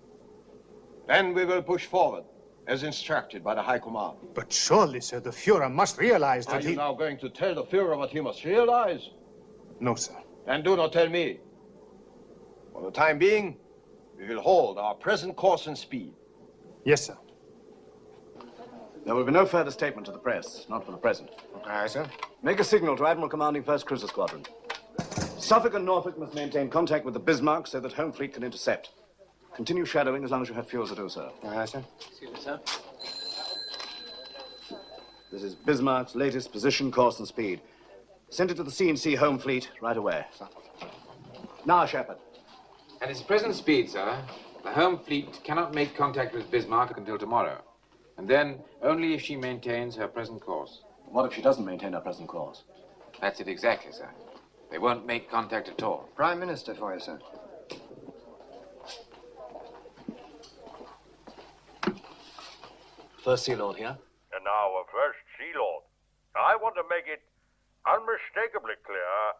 Then we will push forward, as instructed by the High Command. But surely, sir, the Führer must realize that Are you now going to tell the Führer what he must realize? No, sir. Then do not tell me. For the time being, we will hold our present course and speed. Yes, sir. There will be no further statement to the press, not for the present. Aye, sir. Make a signal to Admiral commanding 1st Cruiser Squadron. Suffolk and Norfolk must maintain contact with the Bismarck so that Home Fleet can intercept. Continue shadowing as long as you have fuel to do so. Aye, sir. Excuse me, sir. This is Bismarck's latest position, course, and speed. Send it to the C&C Home Fleet right away. Now, Shepard. At its present speed, sir, the Home Fleet cannot make contact with Bismarck until tomorrow. And then only if she maintains her present course. What if she doesn't maintain her present course? That's it exactly, sir. They won't make contact at all. Prime Minister for you, sir. First Sea Lord here. And now a First Sea Lord. I want to make it unmistakably clear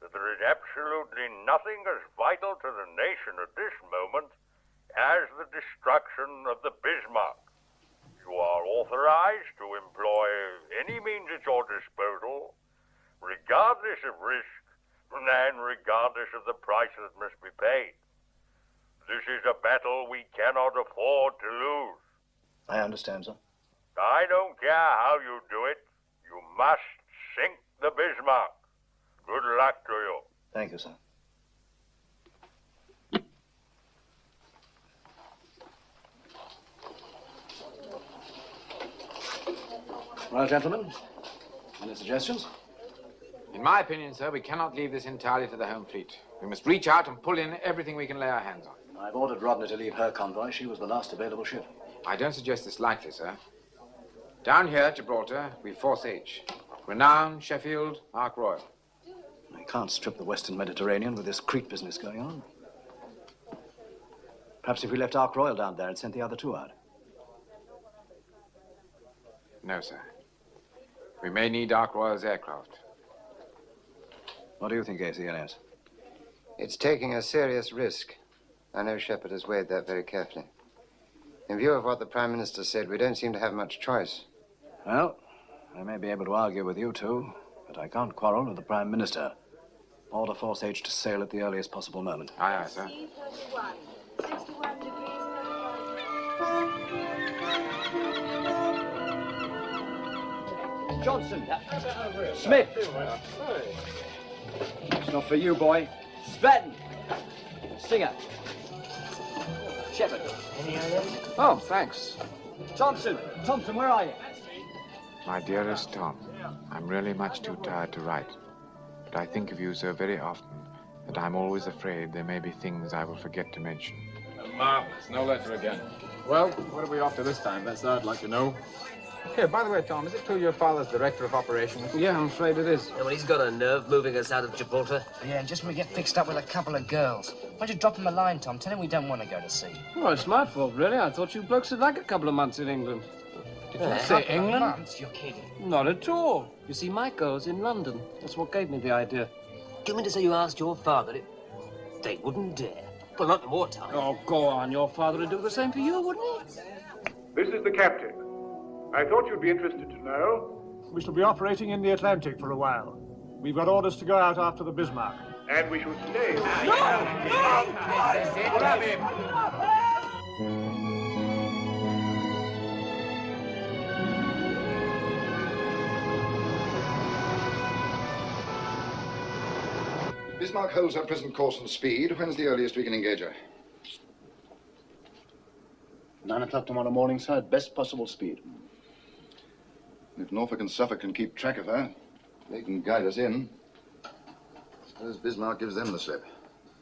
that there is absolutely nothing as vital to the nation at this moment as the destruction of the Bismarck. You are authorized to employ any means at your disposal, regardless of risk and regardless of the price that must be paid. This is a battle we cannot afford to lose. I understand, sir. I don't care how you do it. You must sink the Bismarck. Good luck to you. Thank you, sir. Well, gentlemen, any suggestions? In my opinion, sir, we cannot leave this entirely to the Home Fleet. We must reach out and pull in everything we can lay our hands on. I've ordered Rodney to leave her convoy. She was the last available ship. I don't suggest this lightly, sir. Down here at Gibraltar, we've Force H. Renown, Sheffield, Ark Royal. I can't strip the Western Mediterranean with this Crete business going on. Perhaps if we left Ark Royal down there and sent the other two out. No, sir. We may need Ark Royal's aircraft. What do you think, ACLS? It's taking a serious risk. I know Shepard has weighed that very carefully. In view of what the Prime Minister said, we don't seem to have much choice. Well, I may be able to argue with you two, but I can't quarrel with the Prime Minister. Order Force H to sail at the earliest possible moment. Aye, aye, sir. 31, 61 degrees, 35. Johnson. Smith. It's not for you, boy. Stratton. Singer. Shepard. Any idea? Oh, thanks. Thompson. Thompson, where are you? My dearest Tom, I'm really much too tired to write. But I think of you so very often that I'm always afraid there may be things I will forget to mention. Marvelous. No letter again. Well, what are we off to this time? That's what I'd like to know. Here, by the way, Tom, is it true your father's director of operations? Yeah, I'm afraid it is. Yeah, well, he's got a nerve moving us out of Gibraltar. Yeah, and just when we get fixed up with a couple of girls. Why don't you drop him a line, Tom? Tell him we don't want to go to sea. Well, it's my fault, really. I thought you blokes had like a couple of months in England. Did you say England? Months? You're kidding. Not at all. You see, my girl's in London. That's what gave me the idea. Do you mean to say you asked your father if they wouldn't dare? Well, not in wartime. Oh, go on. Your father would do the same for you, wouldn't he? This is the captain. I thought you'd be interested to know. We shall be operating in the Atlantic for a while. We've got orders to go out after the Bismarck. And we shall stay. Grab him! Bismarck holds her present course and speed. When's the earliest we can engage her? 9 o'clock tomorrow morning, sir, at best possible speed. If Norfolk and Suffolk can keep track of her, they can guide us in. Suppose Bismarck gives them the slip.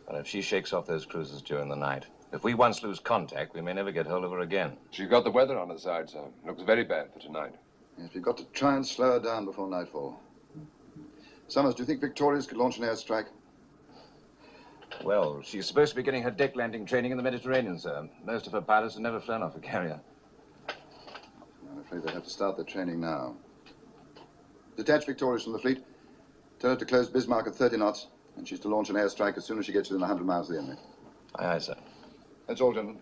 But if she shakes off those cruisers during the night, if we once lose contact, we may never get hold of her again. She's got the weather on her side, sir. Looks very bad for tonight. Yes, we've got to try and slow her down before nightfall. Summers, do you think Victoria's could launch an airstrike? Well, she's supposed to be getting her deck landing training in the Mediterranean, sir. Most of her pilots have never flown off a carrier. I'm afraid they'll have to start their training now. Detach Victoria's from the fleet. Tell her to close Bismarck at 30 knots, and she's to launch an airstrike as soon as she gets within 100 miles of the enemy. Aye, aye, sir. That's all, gentlemen.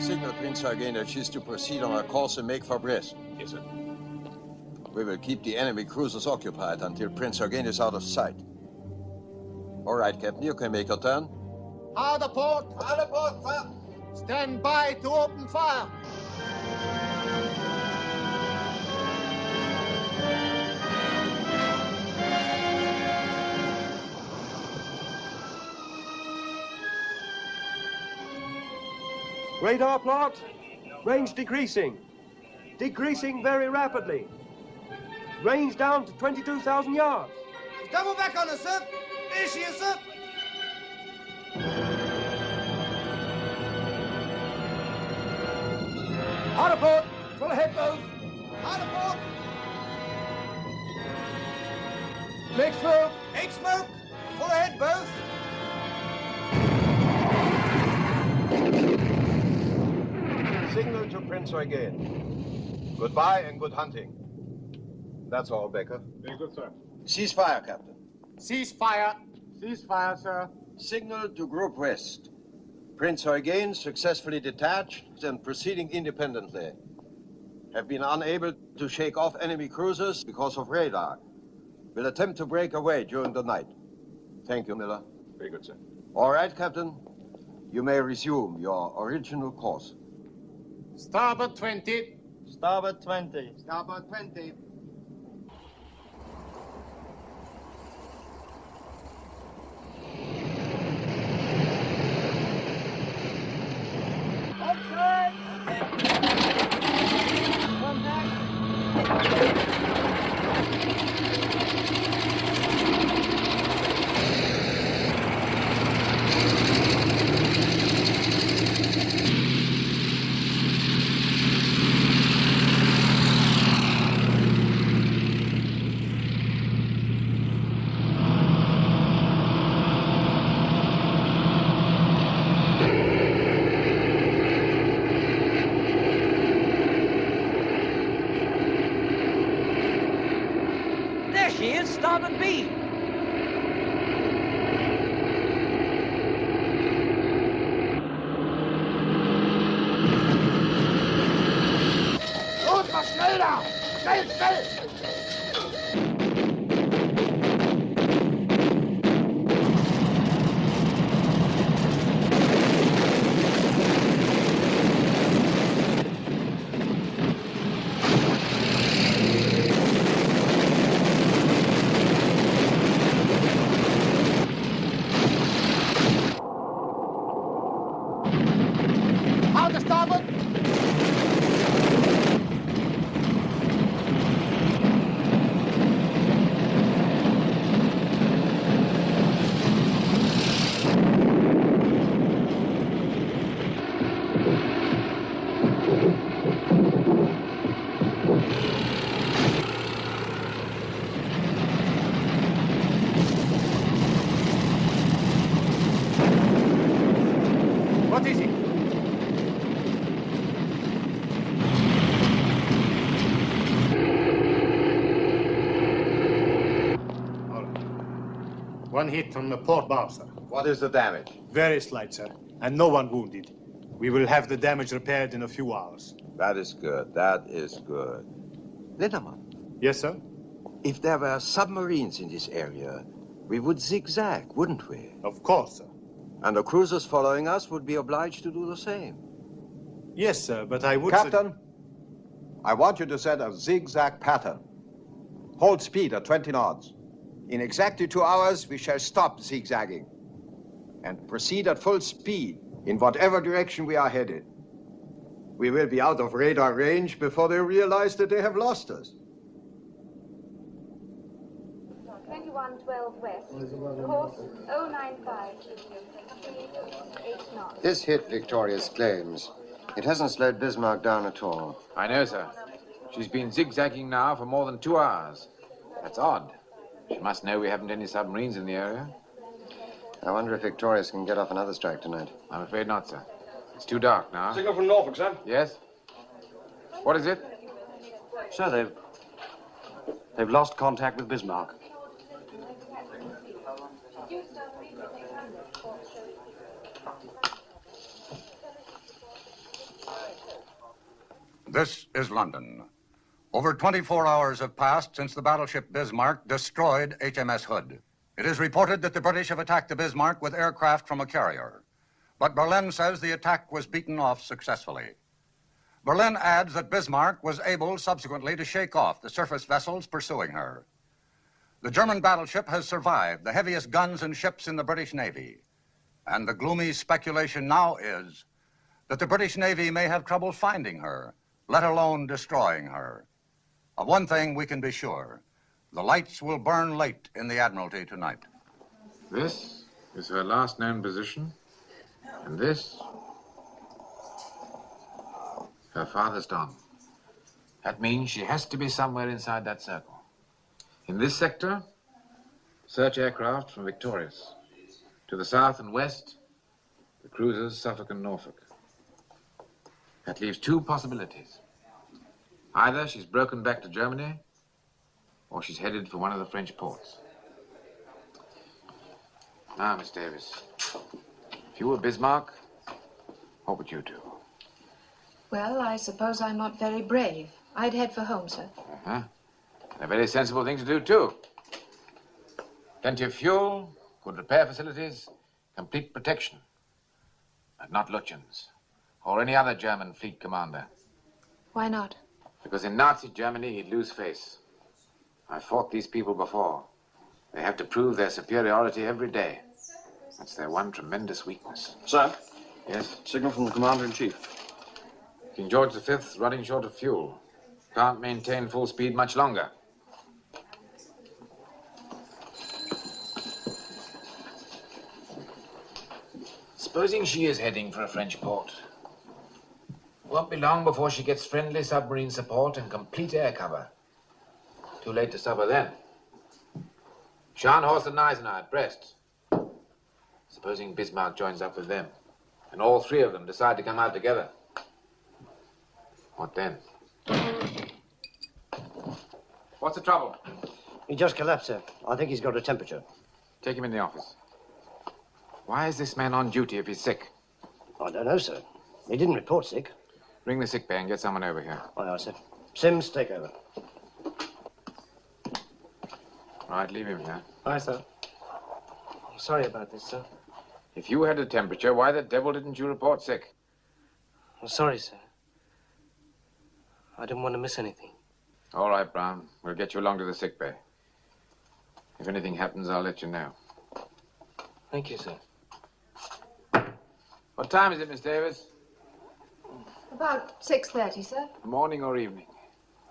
Signal Prince Eugen that she's to proceed on our course and make for Brest. Yes, sir. We will keep the enemy cruisers occupied until Prince Eugen is out of sight. All right, Captain, you can make your turn. Hard port! Hard port, fire! Stand by to open fire! Radar plot, range decreasing. Decreasing very rapidly. Range down to 22,000 yards. Double back on us, sir! Here she is, sir! Hard port, full ahead both. Hard port! Make smoke. Make smoke! Full ahead both! Signal to Prince Eugen. Goodbye and good hunting. That's all, Baker. Very good, sir. Cease fire, Captain. Cease fire. Cease fire, sir. Signal to Group West. Prince Eugen successfully detached and proceeding independently. Have been unable to shake off enemy cruisers because of radar. Will attempt to break away during the night. Thank you, Miller. Very good, sir. All right, Captain. You may resume your original course. Starboard 20. Starboard 20. Starboard 20. There she is, starboard beam. Los, mal schneller! Schnell, schnell! Hard starboard! What is it? All right. One hit on the port bow, sir. What is the damage? Very slight, sir, and no one wounded. We will have the damage repaired in a few hours. That is good. That is good. Lindemann. Yes, sir? If there were submarines in this area, we would zigzag, wouldn't we? Of course, sir. And the cruisers following us would be obliged to do the same. Yes, sir, but I would... Captain, I want you to set a zigzag pattern. Hold speed at 20 knots. In exactly 2 hours, we shall stop zigzagging and proceed at full speed in whatever direction we are headed. We will be out of radar range before they realize that they have lost us. 2112 west, course 095, 8 knots. This hit Victoria's claims. It hasn't slowed Bismarck down at all. I know, sir. She's been zigzagging now for more than 2 hours. That's odd. She must know we haven't any submarines in the area. I wonder if Victorious can get off another strike tonight. I'm afraid not, sir. It's too dark now. Signal from Norfolk, sir. Yes? What is it? Sir, they've lost contact with Bismarck. This is London. Over 24 hours have passed since the battleship Bismarck destroyed HMS Hood. It is reported that the British have attacked the Bismarck with aircraft from a carrier. But Berlin says the attack was beaten off successfully. Berlin adds that Bismarck was able subsequently to shake off the surface vessels pursuing her. The German battleship has survived the heaviest guns and ships in the British Navy. And the gloomy speculation now is that the British Navy may have trouble finding her, let alone destroying her. Of one thing we can be sure. The lights will burn late in the Admiralty tonight. This is her last known position, and this, her farthest on. That means she has to be somewhere inside that circle. In this sector, search aircraft from Victorious. To the south and west, the cruisers Suffolk and Norfolk. That leaves 2 possibilities. Either she's broken back to Germany, or she's headed for one of the French ports. Now, Miss Davis, if you were Bismarck, what would you do? Well, I suppose I'm not very brave. I'd head for home, sir. Uh-huh. A very sensible thing to do, too. Plenty of fuel, good repair facilities, complete protection. But not Lutyens, or any other German fleet commander. Why not? Because in Nazi Germany, he'd lose face. I've fought these people before. They have to prove their superiority every day. That's their one tremendous weakness. Sir? Yes? Signal from the Commander-in-Chief. King George V's running short of fuel. Can't maintain full speed much longer. Supposing she is heading for a French port. Won't be long before she gets friendly submarine support and complete air cover. Too late to stop her then. Scharnhorst and Gneisenau at Brest. Supposing Bismarck joins up with them, and all 3 of them decide to come out together. What then? What's the trouble? He just collapsed, sir. I think he's got a temperature. Take him in the office. Why is this man on duty if he's sick? I don't know, sir. He didn't report sick. Ring the sick bay and get someone over here. Aye, aye, sir. Sims, take over. Right, leave him here. Aye, sir. I'm sorry about this, sir. If you had a temperature, why the devil didn't you report sick? I'm sorry, sir. I didn't want to miss anything. All right, Brown. We'll get you along to the sick bay. If anything happens, I'll let you know. Thank you, sir. What time is it, Miss Davis? About 6:30, sir. Morning or evening?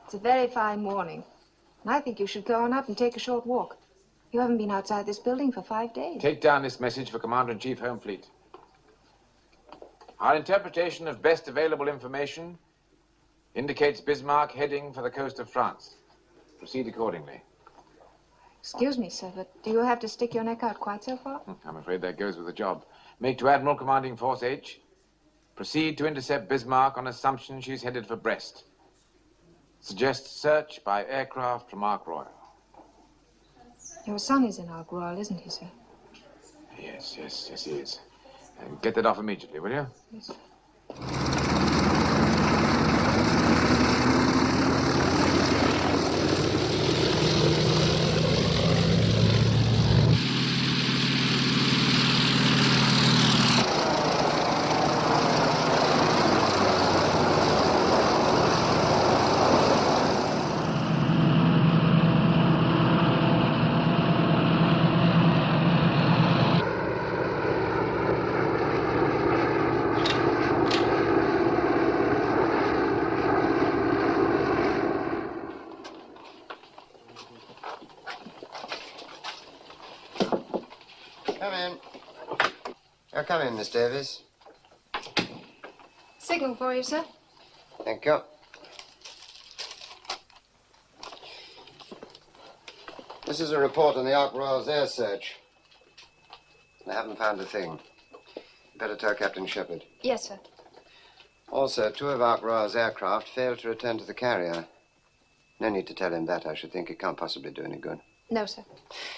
It's a very fine morning. And I think you should go on up and take a short walk. You haven't been outside this building for 5 days. Take down this message for Commander-in-Chief Home Fleet. Our interpretation of best available information indicates Bismarck heading for the coast of France. Proceed accordingly. Excuse me, sir, but do you have to stick your neck out quite so far? I'm afraid that goes with the job. Make to Admiral Commanding Force H. Proceed to intercept Bismarck on assumption she's headed for Brest. Suggest search by aircraft from Ark Royal. Your son is in Ark Royal, isn't he, sir? Yes, he is. Get that off immediately, will you? Yes, sir. come in, Miss Davis. Signal for you, sir. Thank you. This is a report on the Ark Royal's air search. I haven't found a thing. Better tell Captain Shepherd. Yes, sir. Also, 2 of Ark Royal's aircraft failed to return to the carrier. No need to tell him that, I should think. It can't possibly do any good. No, sir.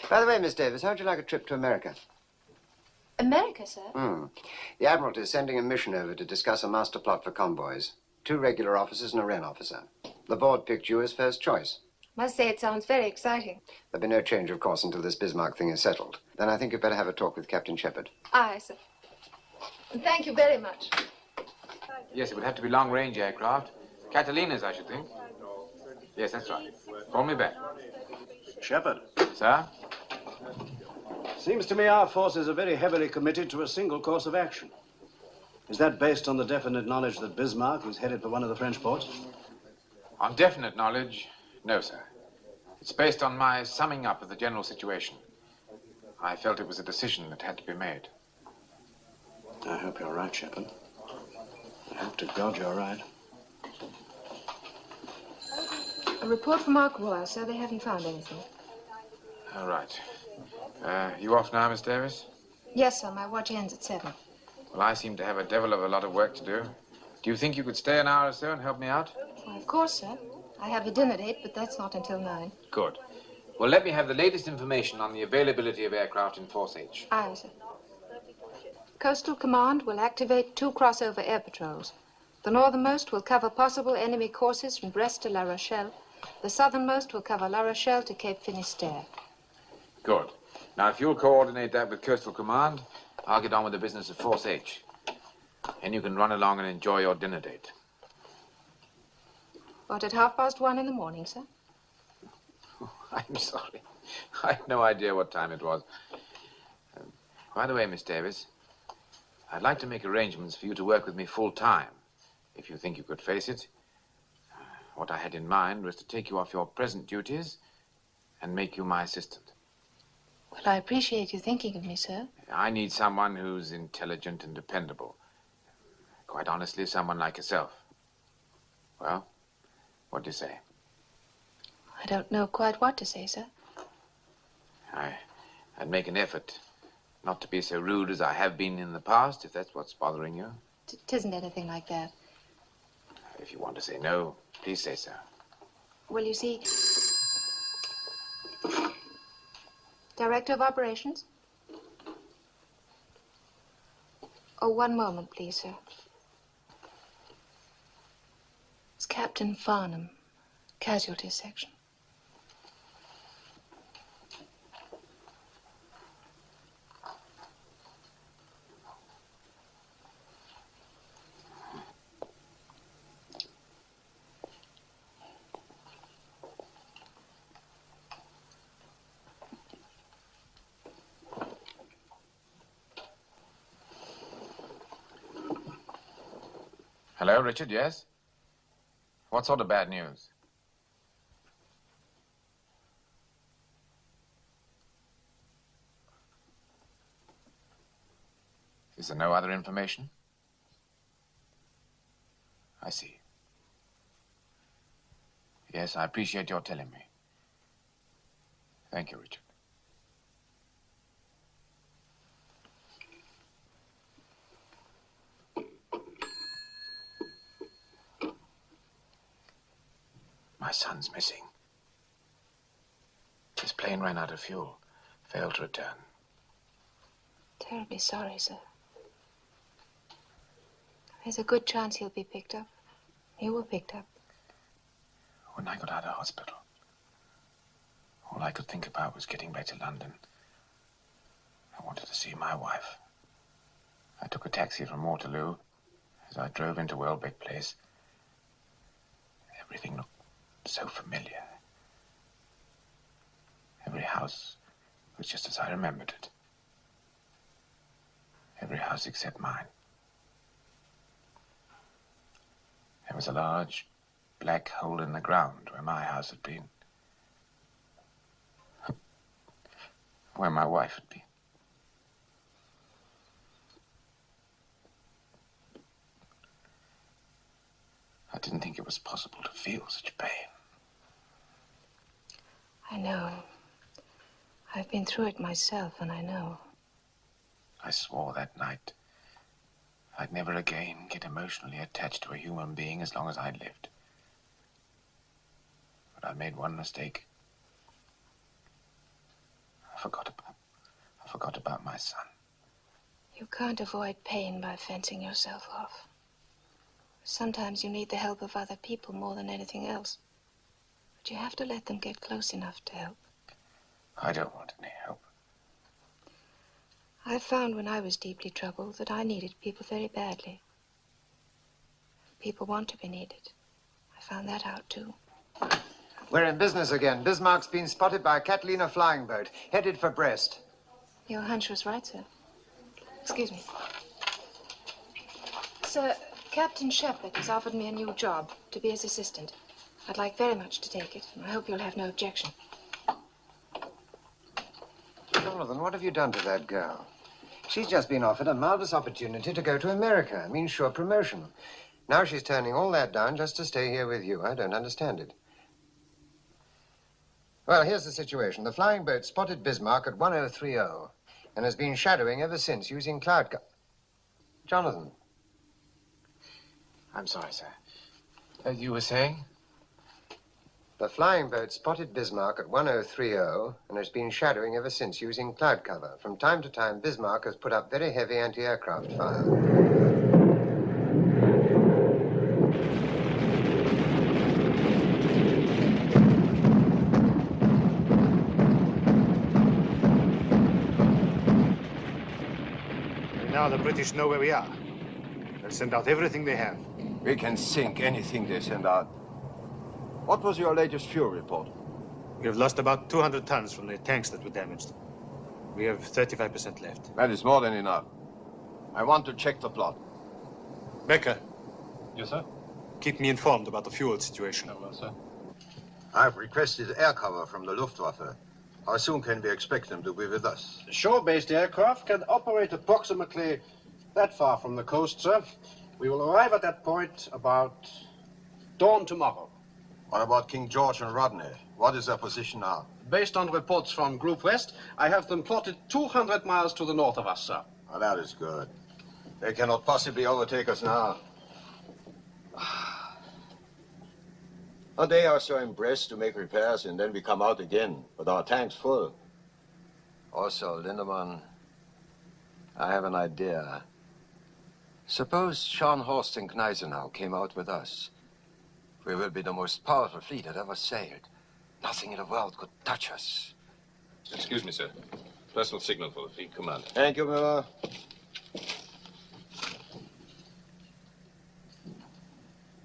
By the way, Miss Davis, how'd you like a trip to America? America, sir? The Admiralty is sending a mission over to discuss a master plot for convoys. 2 regular officers and a Wren officer. The board picked you as first choice. Must say it sounds very exciting. There'll be no change, of course, until this Bismarck thing is settled. Then I think you'd better have a talk with Captain Shepherd. Aye, sir. And thank you very much. Yes, it would have to be long-range aircraft. Catalina's, I should think. Yes, that's right. Call me back. Shepherd. Sir? Seems to me our forces are very heavily committed to a single course of action. Is that based on the definite knowledge that Bismarck is headed for one of the French ports? On definite knowledge, no, sir. It's based on my summing up of the general situation. I felt it was a decision that had to be made. I hope you're right, Shepherd. I hope to God you're right. A report from Ark Royal, sir. They haven't found anything. All right. You off now, Miss Davis? Yes, sir. My watch ends at 7. Well, I seem to have a devil of a lot of work to do. Do you think you could stay an hour or so and help me out? Well, of course, sir. I have a dinner date, but that's not until 9. Good. Well, let me have the latest information on the availability of aircraft in Force H. Aye, sir. Coastal Command will activate 2 crossover air patrols. The northernmost will cover possible enemy courses from Brest to La Rochelle. The southernmost will cover La Rochelle to Cape Finisterre. Good. Now, if you'll coordinate that with Coastal Command, I'll get on with the business of Force H. And you can run along and enjoy your dinner date. What, at 1:30 in the morning, sir? I'm sorry. I had no idea what time it was. By the way, Miss Davis, I'd like to make arrangements for you to work with me full-time, if you think you could face it. What I had in mind was to take you off your present duties and make you my assistant. Well, I appreciate you thinking of me, sir. I need someone who's intelligent and dependable. Quite honestly, someone like yourself. Well, what do you say? I don't know quite what to say, sir. I'd make an effort not to be so rude as I have been in the past, if that's what's bothering you. It isn't anything like that. If you want to say no, please say so. Well, you see... Director of Operations? Oh, one moment, please, sir. It's Captain Farnham, Casualties Section. Hello, Richard, yes? What sort of bad news? Is there no other information? I see. Yes, I appreciate your telling me. Thank you, Richard. My son's missing. His plane ran out of fuel, failed to return. Terribly sorry, sir. There's a good chance he'll be picked up. He were picked up. When I got out of hospital, all I could think about was getting back to London. I wanted to see my wife. I took a taxi from Waterloo. As I drove into Welbeck Place, everything looked so familiar. Every house was just as I remembered it. Every house except mine. There was a large black hole in the ground where my house had been. Where my wife had been. didn't think it was possible to feel such pain. I know. I've been through it myself, and I know. I swore that night I'd never again get emotionally attached to a human being as long as I lived. But I made one mistake. I forgot about my son. You can't avoid pain by fencing yourself off. Sometimes you need the help of other people more than anything else. But you have to let them get close enough to help. I don't want any help. I found when I was deeply troubled that I needed people very badly. People want to be needed. I found that out, too. We're in business again. Bismarck's been spotted by a Catalina flying boat, headed for Brest. Your hunch was right, sir. Excuse me. Sir, Captain Shepherd has offered me a new job to be his assistant. I'd like very much to take it, and I hope you'll have no objection. Jonathan, what have you done to that girl? She's just been offered a marvelous opportunity to go to America. Means sure promotion. Now she's turning all that down just to stay here with you. I don't understand it. Well, here's the situation. The flying boat spotted Bismarck at 1030 and has been shadowing ever since using cloud cover. Jonathan. I'm sorry, sir. You were saying? The flying boat spotted Bismarck at 1030 and has been shadowing ever since using cloud cover. From time to time, Bismarck has put up very heavy anti-aircraft fire. Now the British know where we are. They'll send out everything they have. We can sink anything they send out. What was your latest fuel report? We have lost about 200 tons from the tanks that were damaged. We have 35% left. That is more than enough. I want to check the plot. Becker. Yes, sir? Keep me informed about the fuel situation. Oh, well, sir. I've requested air cover from the Luftwaffe. How soon can we expect them to be with us? Shore-based aircraft can operate approximately that far from the coast, sir. We will arrive at that point about dawn tomorrow. What about King George and Rodney? What is their position now? Based on reports from Group West, I have them plotted 200 miles to the north of us, sir. Oh, that is good. They cannot possibly overtake us now. A day or so in Brest to make repairs, and then we come out again with our tanks full. Also, Lindemann, I have an idea. Suppose Scharnhorst and Gneisenau came out with us. We will be the most powerful fleet that ever sailed. Nothing in the world could touch us. Excuse me, sir. Personal signal for the fleet commander. Thank you, Miller.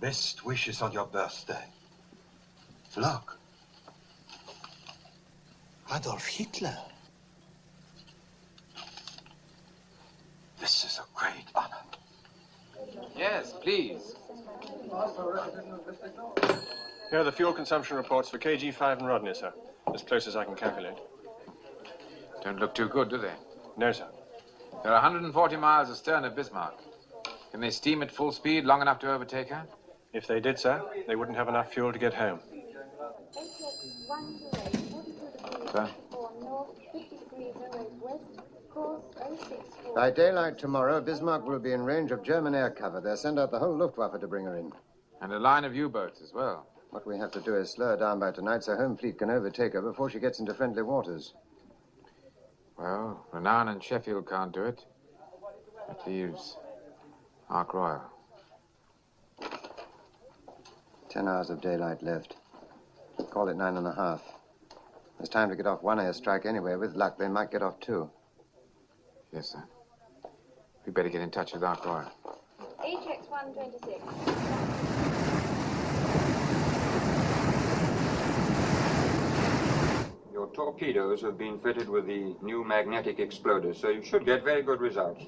Best wishes on your birthday. Look. Adolf Hitler. This is a great honor. Yes, please. Here are the fuel consumption reports for KG5 and Rodney, sir. As close as I can calculate. Don't look too good, do they? No, sir. They're 140 miles astern of Bismarck. Can they steam at full speed long enough to overtake her? If they did, sir, they wouldn't have enough fuel to get home. Sir? By daylight tomorrow, Bismarck will be in range of German air cover. They'll send out the whole Luftwaffe to bring her in. And a line of U-boats as well. What we have to do is slow her down by tonight so home fleet can overtake her before she gets into friendly waters. Well, Renown and Sheffield can't do it. That leaves Ark Royal. 10 hours of daylight left. Call it 9.5. There's time to get off one airstrike anyway. With luck, they might get off two. Yes, sir. We better get in touch with Ark Royal. HX 126. Your torpedoes have been fitted with the new magnetic exploder, so you should get very good results.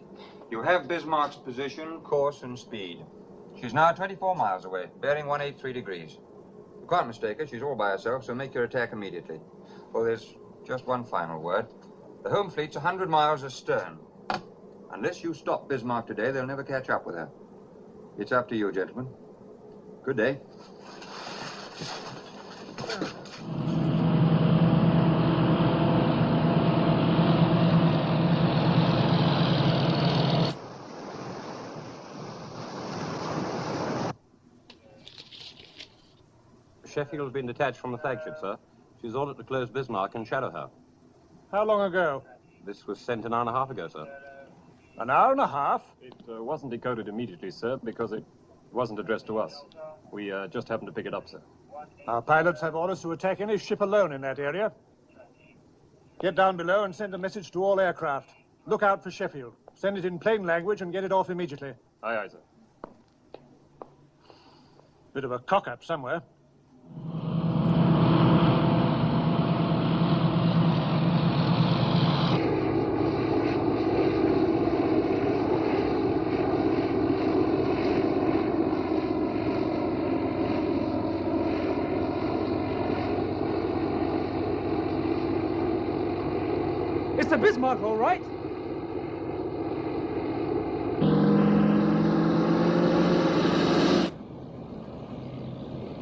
You have Bismarck's position, course, and speed. She's now 24 miles away, bearing 183 degrees. You can't mistake her. She's all by herself, so make your attack immediately. Oh, there's just one final word. The home fleet's 100 miles astern. Unless you stop Bismarck today, they'll never catch up with her. It's up to you, gentlemen. Good day. Sheffield has been detached from the flagship, sir. She's ordered to close Bismarck and shadow her. How long ago? This was sent an hour and a half ago, sir. An hour and a half? It wasn't decoded immediately, sir, because it wasn't addressed to us. We just happened to pick it up, sir. Our pilots have orders to attack any ship alone in that area. Get down below and send a message to all aircraft. Look out for Sheffield. Send it in plain language and get it off immediately. Aye, aye, sir. Bit of a cock-up somewhere. It's the Bismarck, all right.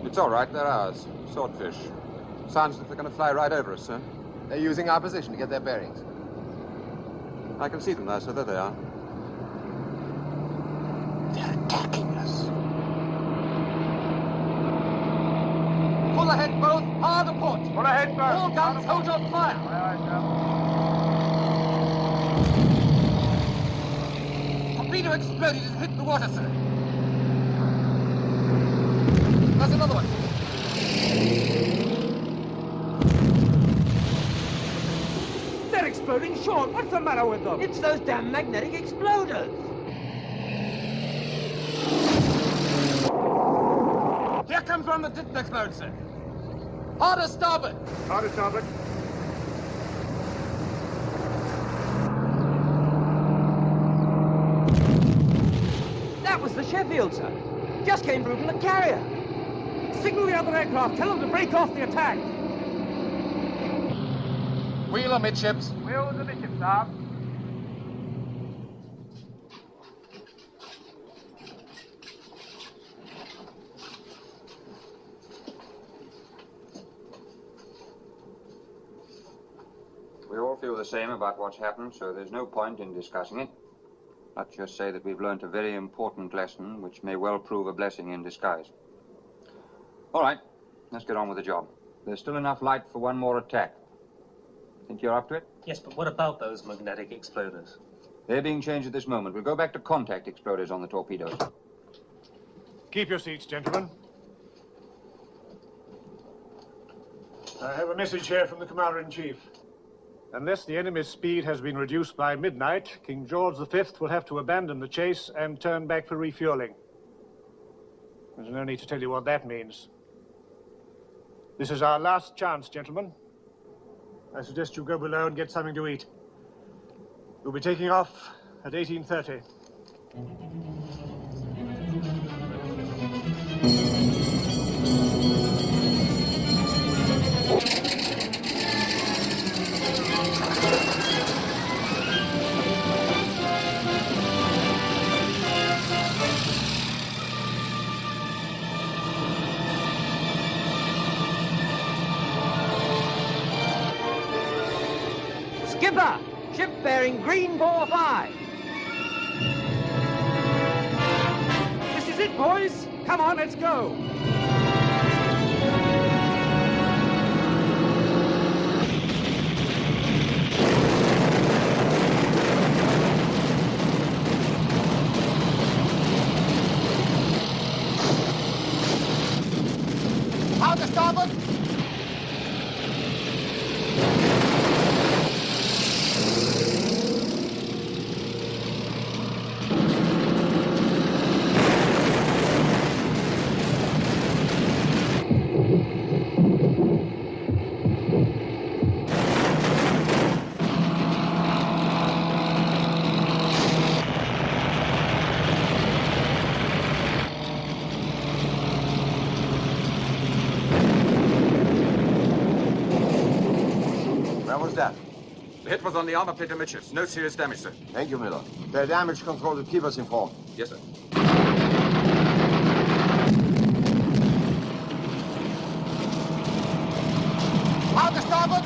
It's all right, they're ours. Swordfish. Sounds as if they're going to fly right over us, sir. They're using our position to get their bearings. I can see them there, sir. There they are. They're attacking us. Full ahead, both. Hard aport. Full ahead, both. All guns, hold your fire. Aye, aye, sir. Torpedo exploded and hit the water, sir. There's another one. They're exploding short. What's the matter with them? It's those damn magnetic exploders. Here comes one that didn't explode, sir. Harder starboard. Harder starboard. That was the Sheffield, sir. Just came through from the carrier. Signal the other aircraft. Tell them to break off the attack. Wheel amidships. Wheels amidships, sir. We all feel the same about what's happened, so there's no point in discussing it. Let's just say that we've learnt a very important lesson, which may well prove a blessing in disguise. All right, let's get on with the job. There's still enough light for one more attack. Think you're up to it? Yes, but what about those magnetic exploders? They're being changed at this moment. We'll go back to contact exploders on the torpedoes. Keep your seats, gentlemen. I have a message here from the Commander-in-Chief. Unless the enemy's speed has been reduced by midnight, King George V will have to abandon the chase and turn back for refueling. There's no need to tell you what that means. This is our last chance, gentlemen. I suggest you go below and get something to eat. We'll be taking off at 18:30. Skipper! Ship bearing green 45. This is it, boys. Come on, let's go. Out to starboard. The hit was on the armor plate amidships. No serious damage, sir. Thank you, Miller. The damage control will keep us informed. Yes, sir. Hard to starboard!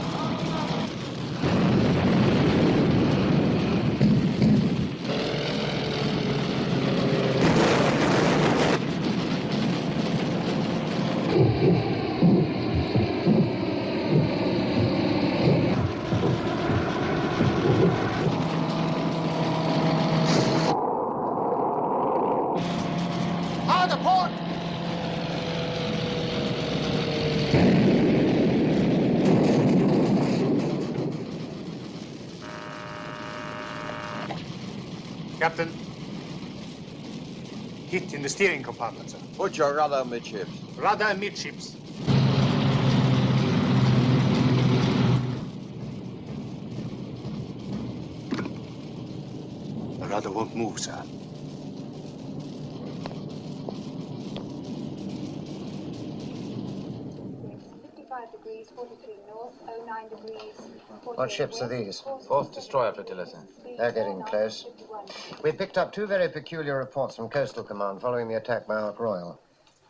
Hard aport! Captain. Hit in the steering compartment, sir. Put your rudder amidships. Rudder amidships. The rudder won't move, sir. Degrees 43 north, 09 degrees. What ships are these? Fourth destroyer flotilla, sir. They're getting close. We picked up two very peculiar reports from Coastal Command following the attack by Ark Royal.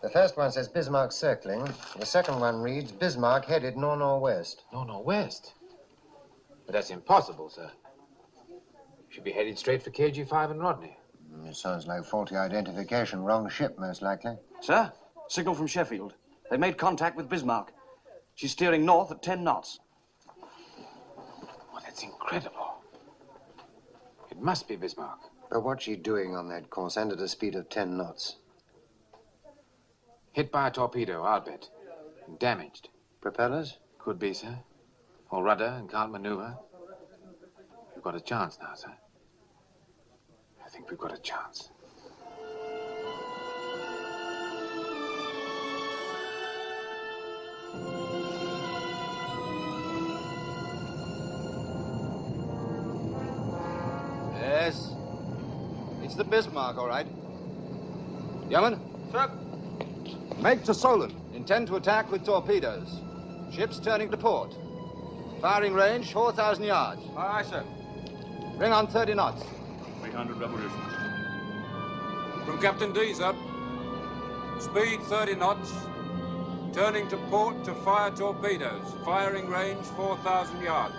The first one says Bismarck circling. The second one reads Bismarck headed nor-northwest. Nor-northwest? But that's impossible, sir. Should be headed straight for KG-5 and Rodney. It sounds like faulty identification. Wrong ship, most likely. Sir, signal from Sheffield. They made contact with Bismarck. She's steering north at 10 knots. Oh, that's incredible. It must be Bismarck. But what's she doing on that course and at a speed of 10 knots? Hit by a torpedo, I'll bet. And damaged. Propellers? Could be, sir. Or rudder and can't maneuver. We've got a chance now, sir. I think we've got a chance. Yes. It's the Bismarck, all right. Yeoman? Sir. Make to Solent. Intend to attack with torpedoes. Ships turning to port. Firing range, 4,000 yards. Aye, sir. Bring on 30 knots. 300 revolutions. From Captain D, sir. Speed 30 knots. Turning to port to fire torpedoes. Firing range 4,000 yards.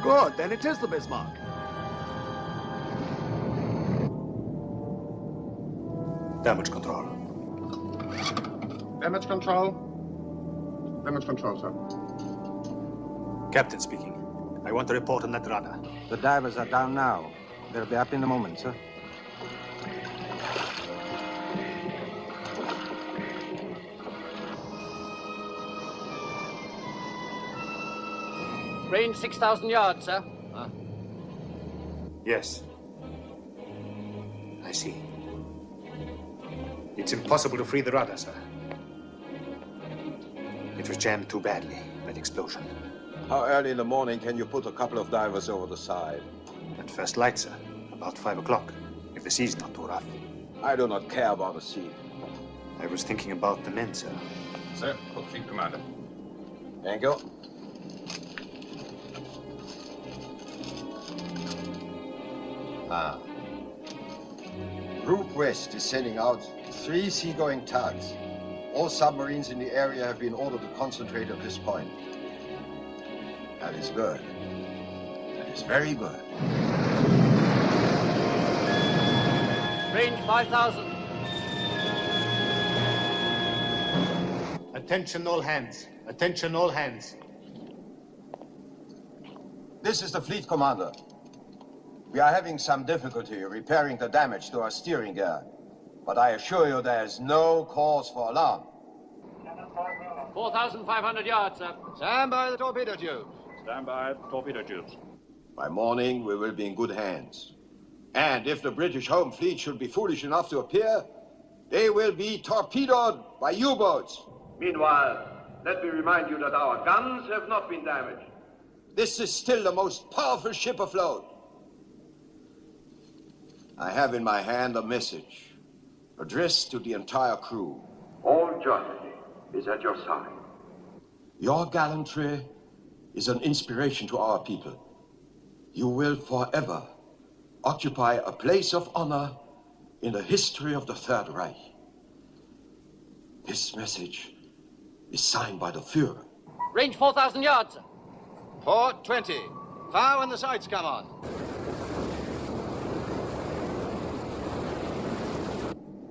Good, then it is the Bismarck. Damage control. Damage control. Damage control, sir. Captain speaking. I want a report on that rudder. The divers are down now. They'll be up in a moment, sir. Range 6,000 yards, sir. Yes. I see. It's impossible to free the rudder, sir. It was jammed too badly, that explosion. How early in the morning can you put a couple of divers over the side? At first light, sir. About 5 o'clock, if the sea's not too rough. I do not care about the sea. I was thinking about the men, sir. Sir, Cook Fleet Commander. Thank you. Ah. Group West is sending out 3 seagoing tugs. All submarines in the area have been ordered to concentrate at this point. That is good. That is very good. Range 5,000. Attention all hands. Attention all hands. This is the fleet commander. We are having some difficulty repairing the damage to our steering gear, but I assure you there is no cause for alarm. 4,500 yards, sir. Stand by the torpedo tubes. Stand by torpedo tubes. By morning, we will be in good hands. And if the British home fleet should be foolish enough to appear, they will be torpedoed by U-boats. Meanwhile, let me remind you that our guns have not been damaged. This is still the most powerful ship afloat. I have in my hand a message addressed to the entire crew. All Germany is at your side. Your gallantry is an inspiration to our people. You will forever occupy a place of honor in the history of the Third Reich. This message is signed by the Führer. Range 4,000 yards, sir. Port 20. Fire when the sights come on.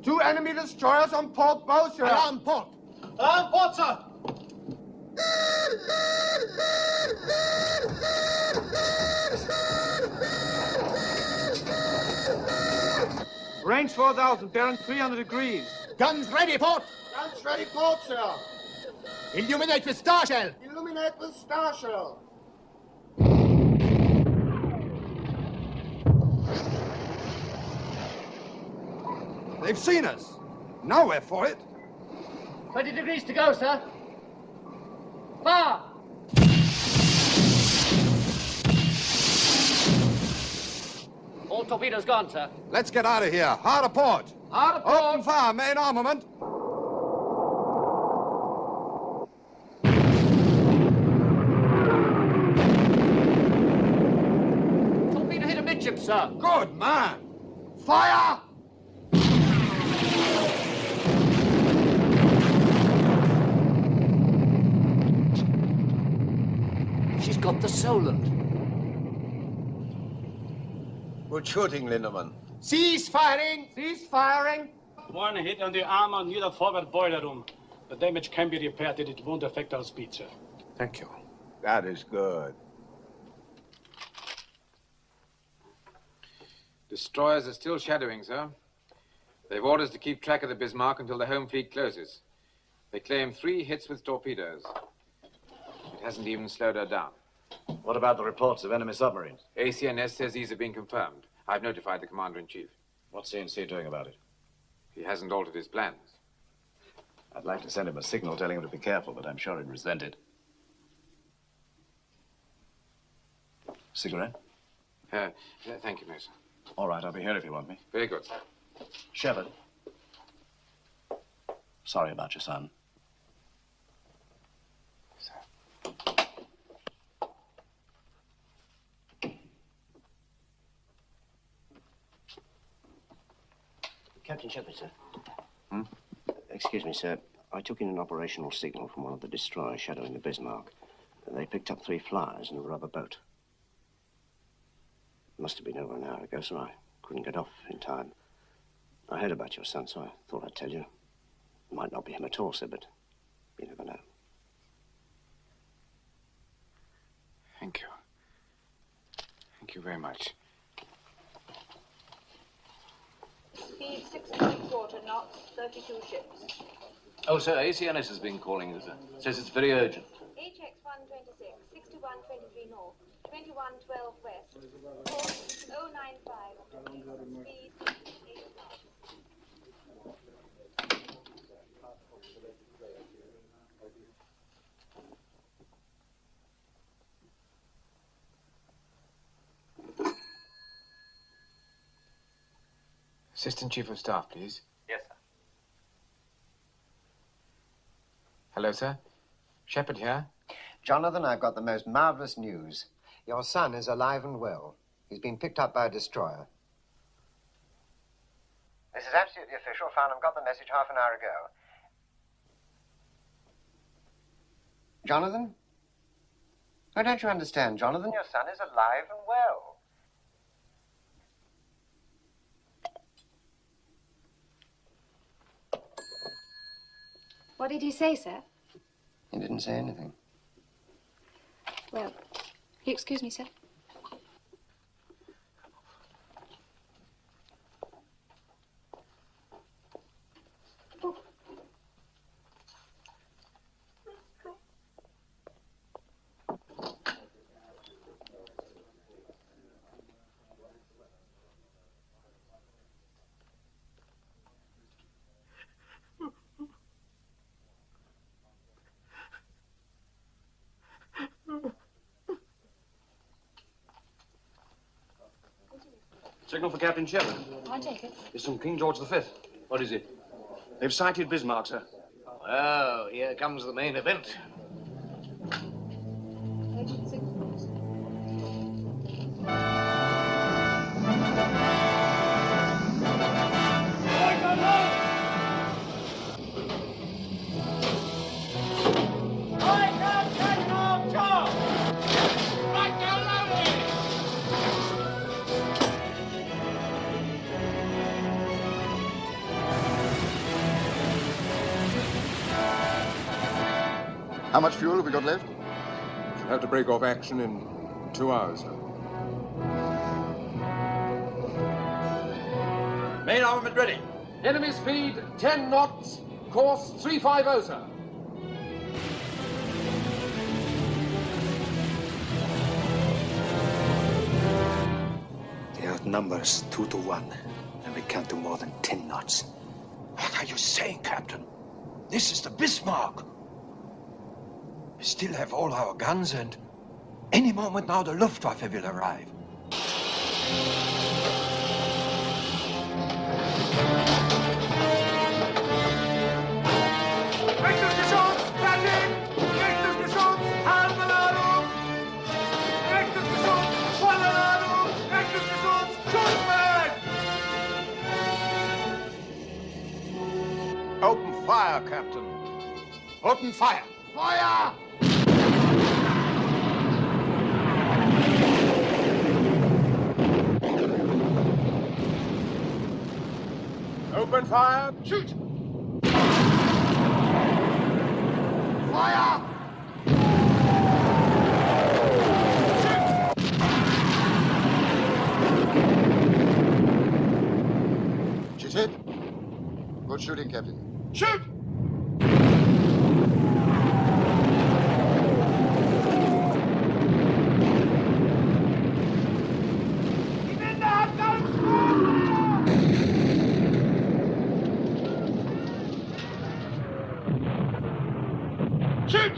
Two enemy destroyers on port bow, sir. Alarm port. Alarm port, sir. Range 4,000, bearing 300 degrees. Guns ready, port. Guns ready, port, sir. Illuminate with star shell. Illuminate with star shell. They've seen us. Now we're for it. 20 degrees to go, sir. Fire! All torpedoes gone, sir. Let's get out of here. Hard a port. Hard a port. Open fire, main armament. Torpedo hit amidship, sir. Good man. Fire! She's got the Solent. Good shooting, Lindemann. Cease firing. Cease firing. One hit on the armor near the forward boiler room. The damage can be repaired and it won't affect our speed, sir. Thank you. That is good. Destroyers are still shadowing, sir. They've orders to keep track of the Bismarck until the home fleet closes. They claim 3 hits with torpedoes. It hasn't even slowed her down. What about the reports of enemy submarines? ACNS says these have been confirmed. I've notified the Commander-in-Chief. What's CNC doing about it? He hasn't altered his plans. I'd like to send him a signal telling him to be careful, but I'm sure he'd resent it. Cigarette? Thank you, no, sir. All right, I'll be here if you want me. Very good, sir. Shepard. Sorry about your son. Captain Shepard, sir. Hmm? Excuse me, sir. I took in an operational signal from one of the destroyers shadowing the Bismarck. They picked up 3 flyers in a rubber boat. Must have been over an hour ago, sir. I couldn't get off in time. I heard about your son, so I thought I'd tell you. It might not be him at all, sir, but you never know. Thank you. Thank you very much. Speed 6.25 knots, 32 ships. Oh, sir, ACNS has been calling you, sir. Says it's very urgent. HX 126, 6123 north, 2112 west, course 095, speed 8 knots. Assistant Chief of Staff, please. Yes, sir. Hello, sir. Shepard here. Jonathan, I've got the most marvelous news. Your son is alive and well. He's been picked up by a destroyer. This is absolutely official. Farnham got the message half an hour ago. Jonathan? Oh, don't you understand, Jonathan? Your son is alive and well. What did he say, sir? He didn't say anything. Well, you excuse me, sir? Signal for Captain Shepard. I'll take it. It's from King George V. What is it? They've sighted Bismarck, sir. Oh, here comes the main event. How much fuel have we got left? Should have to break off action in 2 hours. Main armament ready. Enemy speed 10 knots, course 350, sir. They outnumber us 2 to 1, and we can't do more than 10 knots. What are you saying, Captain? This is the Bismarck. We still have all our guns, and any moment now the Luftwaffe will arrive. Open fire, Captain. Open fire. Fire! Open fire. Shoot! Fire! She's hit. Good shooting, Captain. Shoot! Shoot!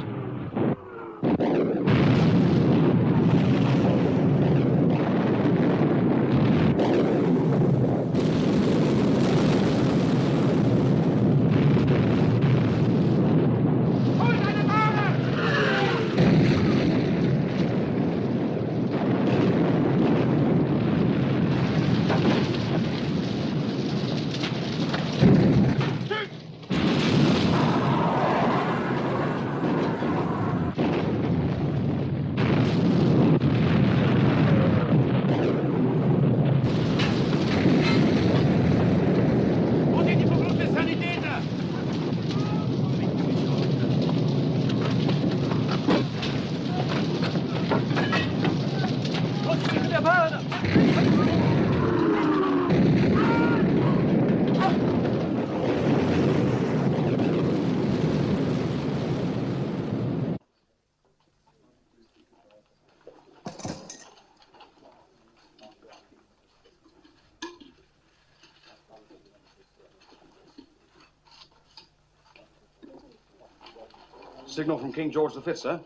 Signal from King George V, sir.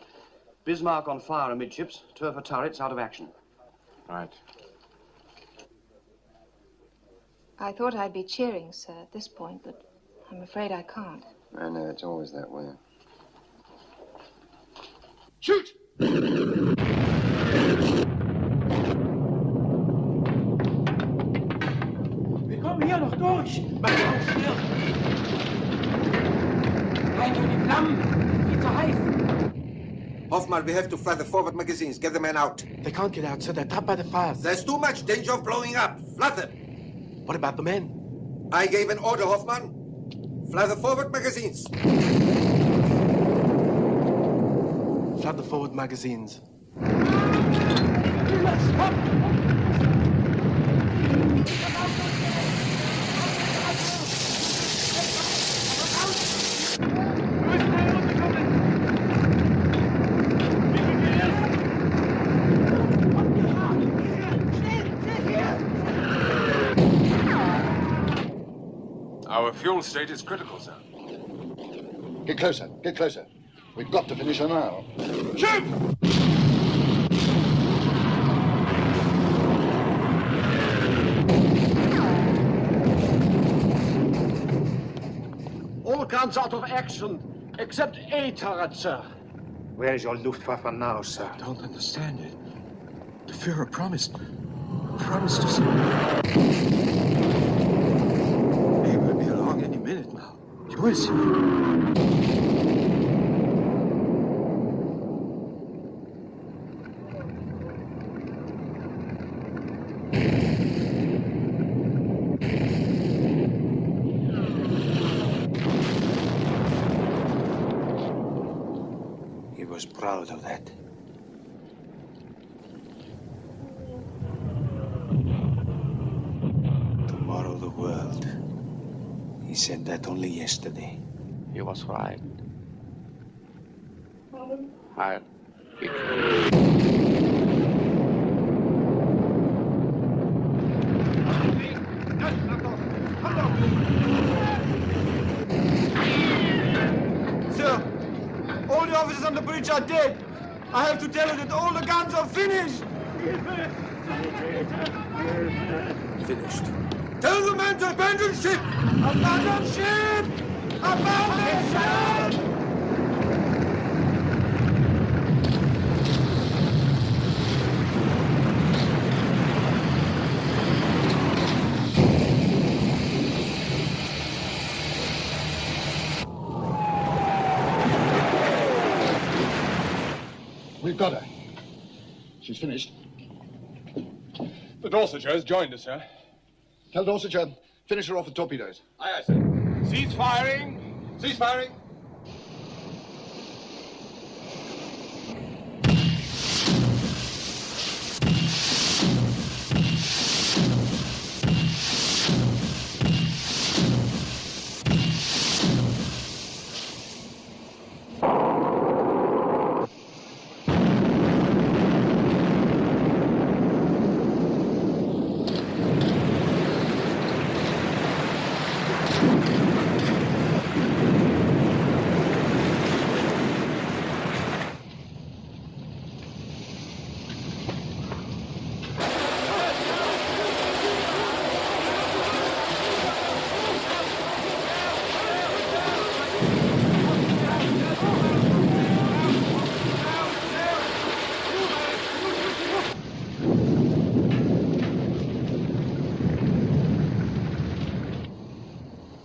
Bismarck on fire amidships, turf turrets out of action. Right. I thought I'd be cheering, sir, at this point, but I'm afraid I can't. I know, it's always that way. Shoot! Wir kommen hier noch durch. Mach auf schnell. Rein durch die Flammen. Viel zu heiß. Hoffman, we have to fire the forward magazines. Get the men out. They can't get out, sir. They're trapped by the fires. There's too much danger of blowing up. Flood them. What about the men? I gave an order, Hoffman. Fly the forward magazines. Flood the forward magazines. Our fuel state is critical, sir. Get closer. Get closer. We've got to finish her now. Shoot! All guns out of action, except A turret, sir. Where is your Luftwaffe now, sir? I don't understand it. The Führer promised to send. He will be along any minute now. You will see. proud of that. Tomorrow the world. He said that only yesterday. He was right. I'll be Sir, all the officers on the bridge are dead. I have to tell you that all the guns are finished. Finished. Tell the men to abandon ship! Abandon ship! Abandon ship! We've got her. She's finished. The Dorsetshire has joined us, sir. Tell Dorsetshire, finish her off with torpedoes. Aye, aye, sir. Cease firing! Cease firing!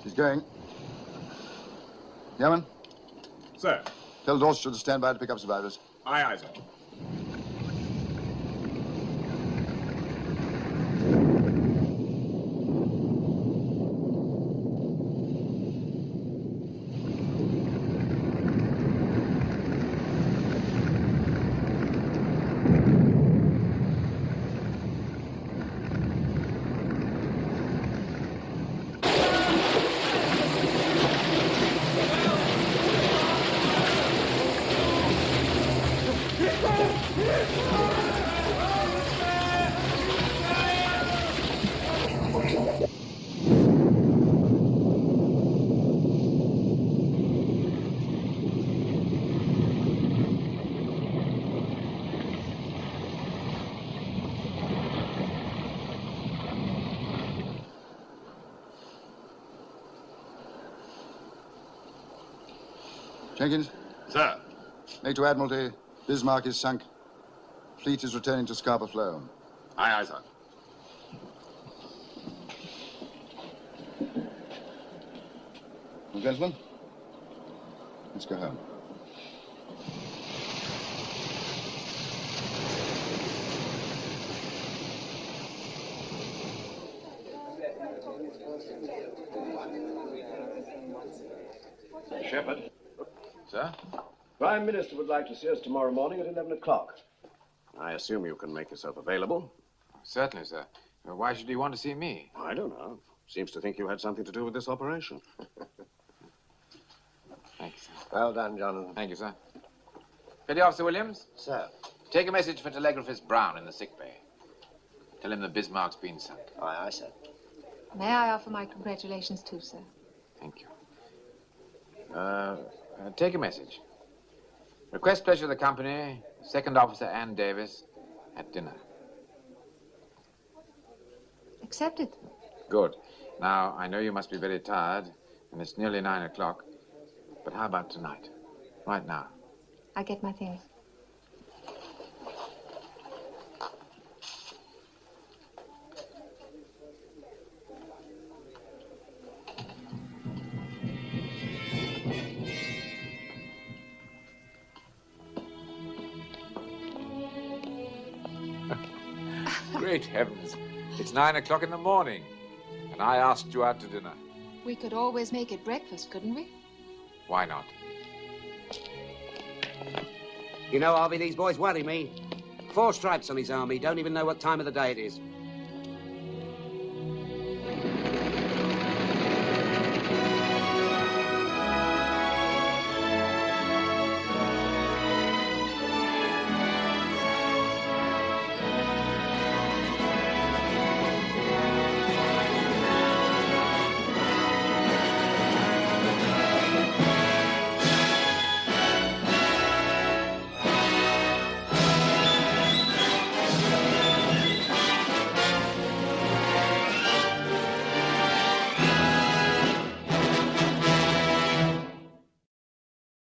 She's going. Yeoman, Sir. tell Dorsetshire to stand by to pick up survivors. Aye, aye, sir. Jenkins? Sir. Make to Admiralty. Bismarck is sunk. Fleet is returning to Scarborough Flow. Aye, aye, sir. Well, gentlemen, let's go home. Shepard. Sir? Prime Minister would like to see us tomorrow morning at 11 o'clock. I assume you can make yourself available. Certainly, sir. Why should he want to see me? I don't know. Seems to think you had something to do with this operation. Thank you, sir. Well done, Jonathan. Thank you, sir. Petty Officer Williams? Sir. Take a message for telegraphist Brown in the sick bay. Tell him the Bismarck's been sunk. Aye, aye, sir. May I offer my congratulations too, sir? Thank you. Take a message. Request pleasure of the company, Second Officer Ann Davis, at dinner. Accepted. Good. Now, I know you must be very tired, and it's nearly 9 o'clock. But how about tonight? Right now. I get my things. Great heavens. It's 9 o'clock in the morning, and I asked you out to dinner. We could always make it breakfast, couldn't we? Why not? You know, Harvey, these boys worry me. 4 stripes on his arm. He don't even know what time of the day it is.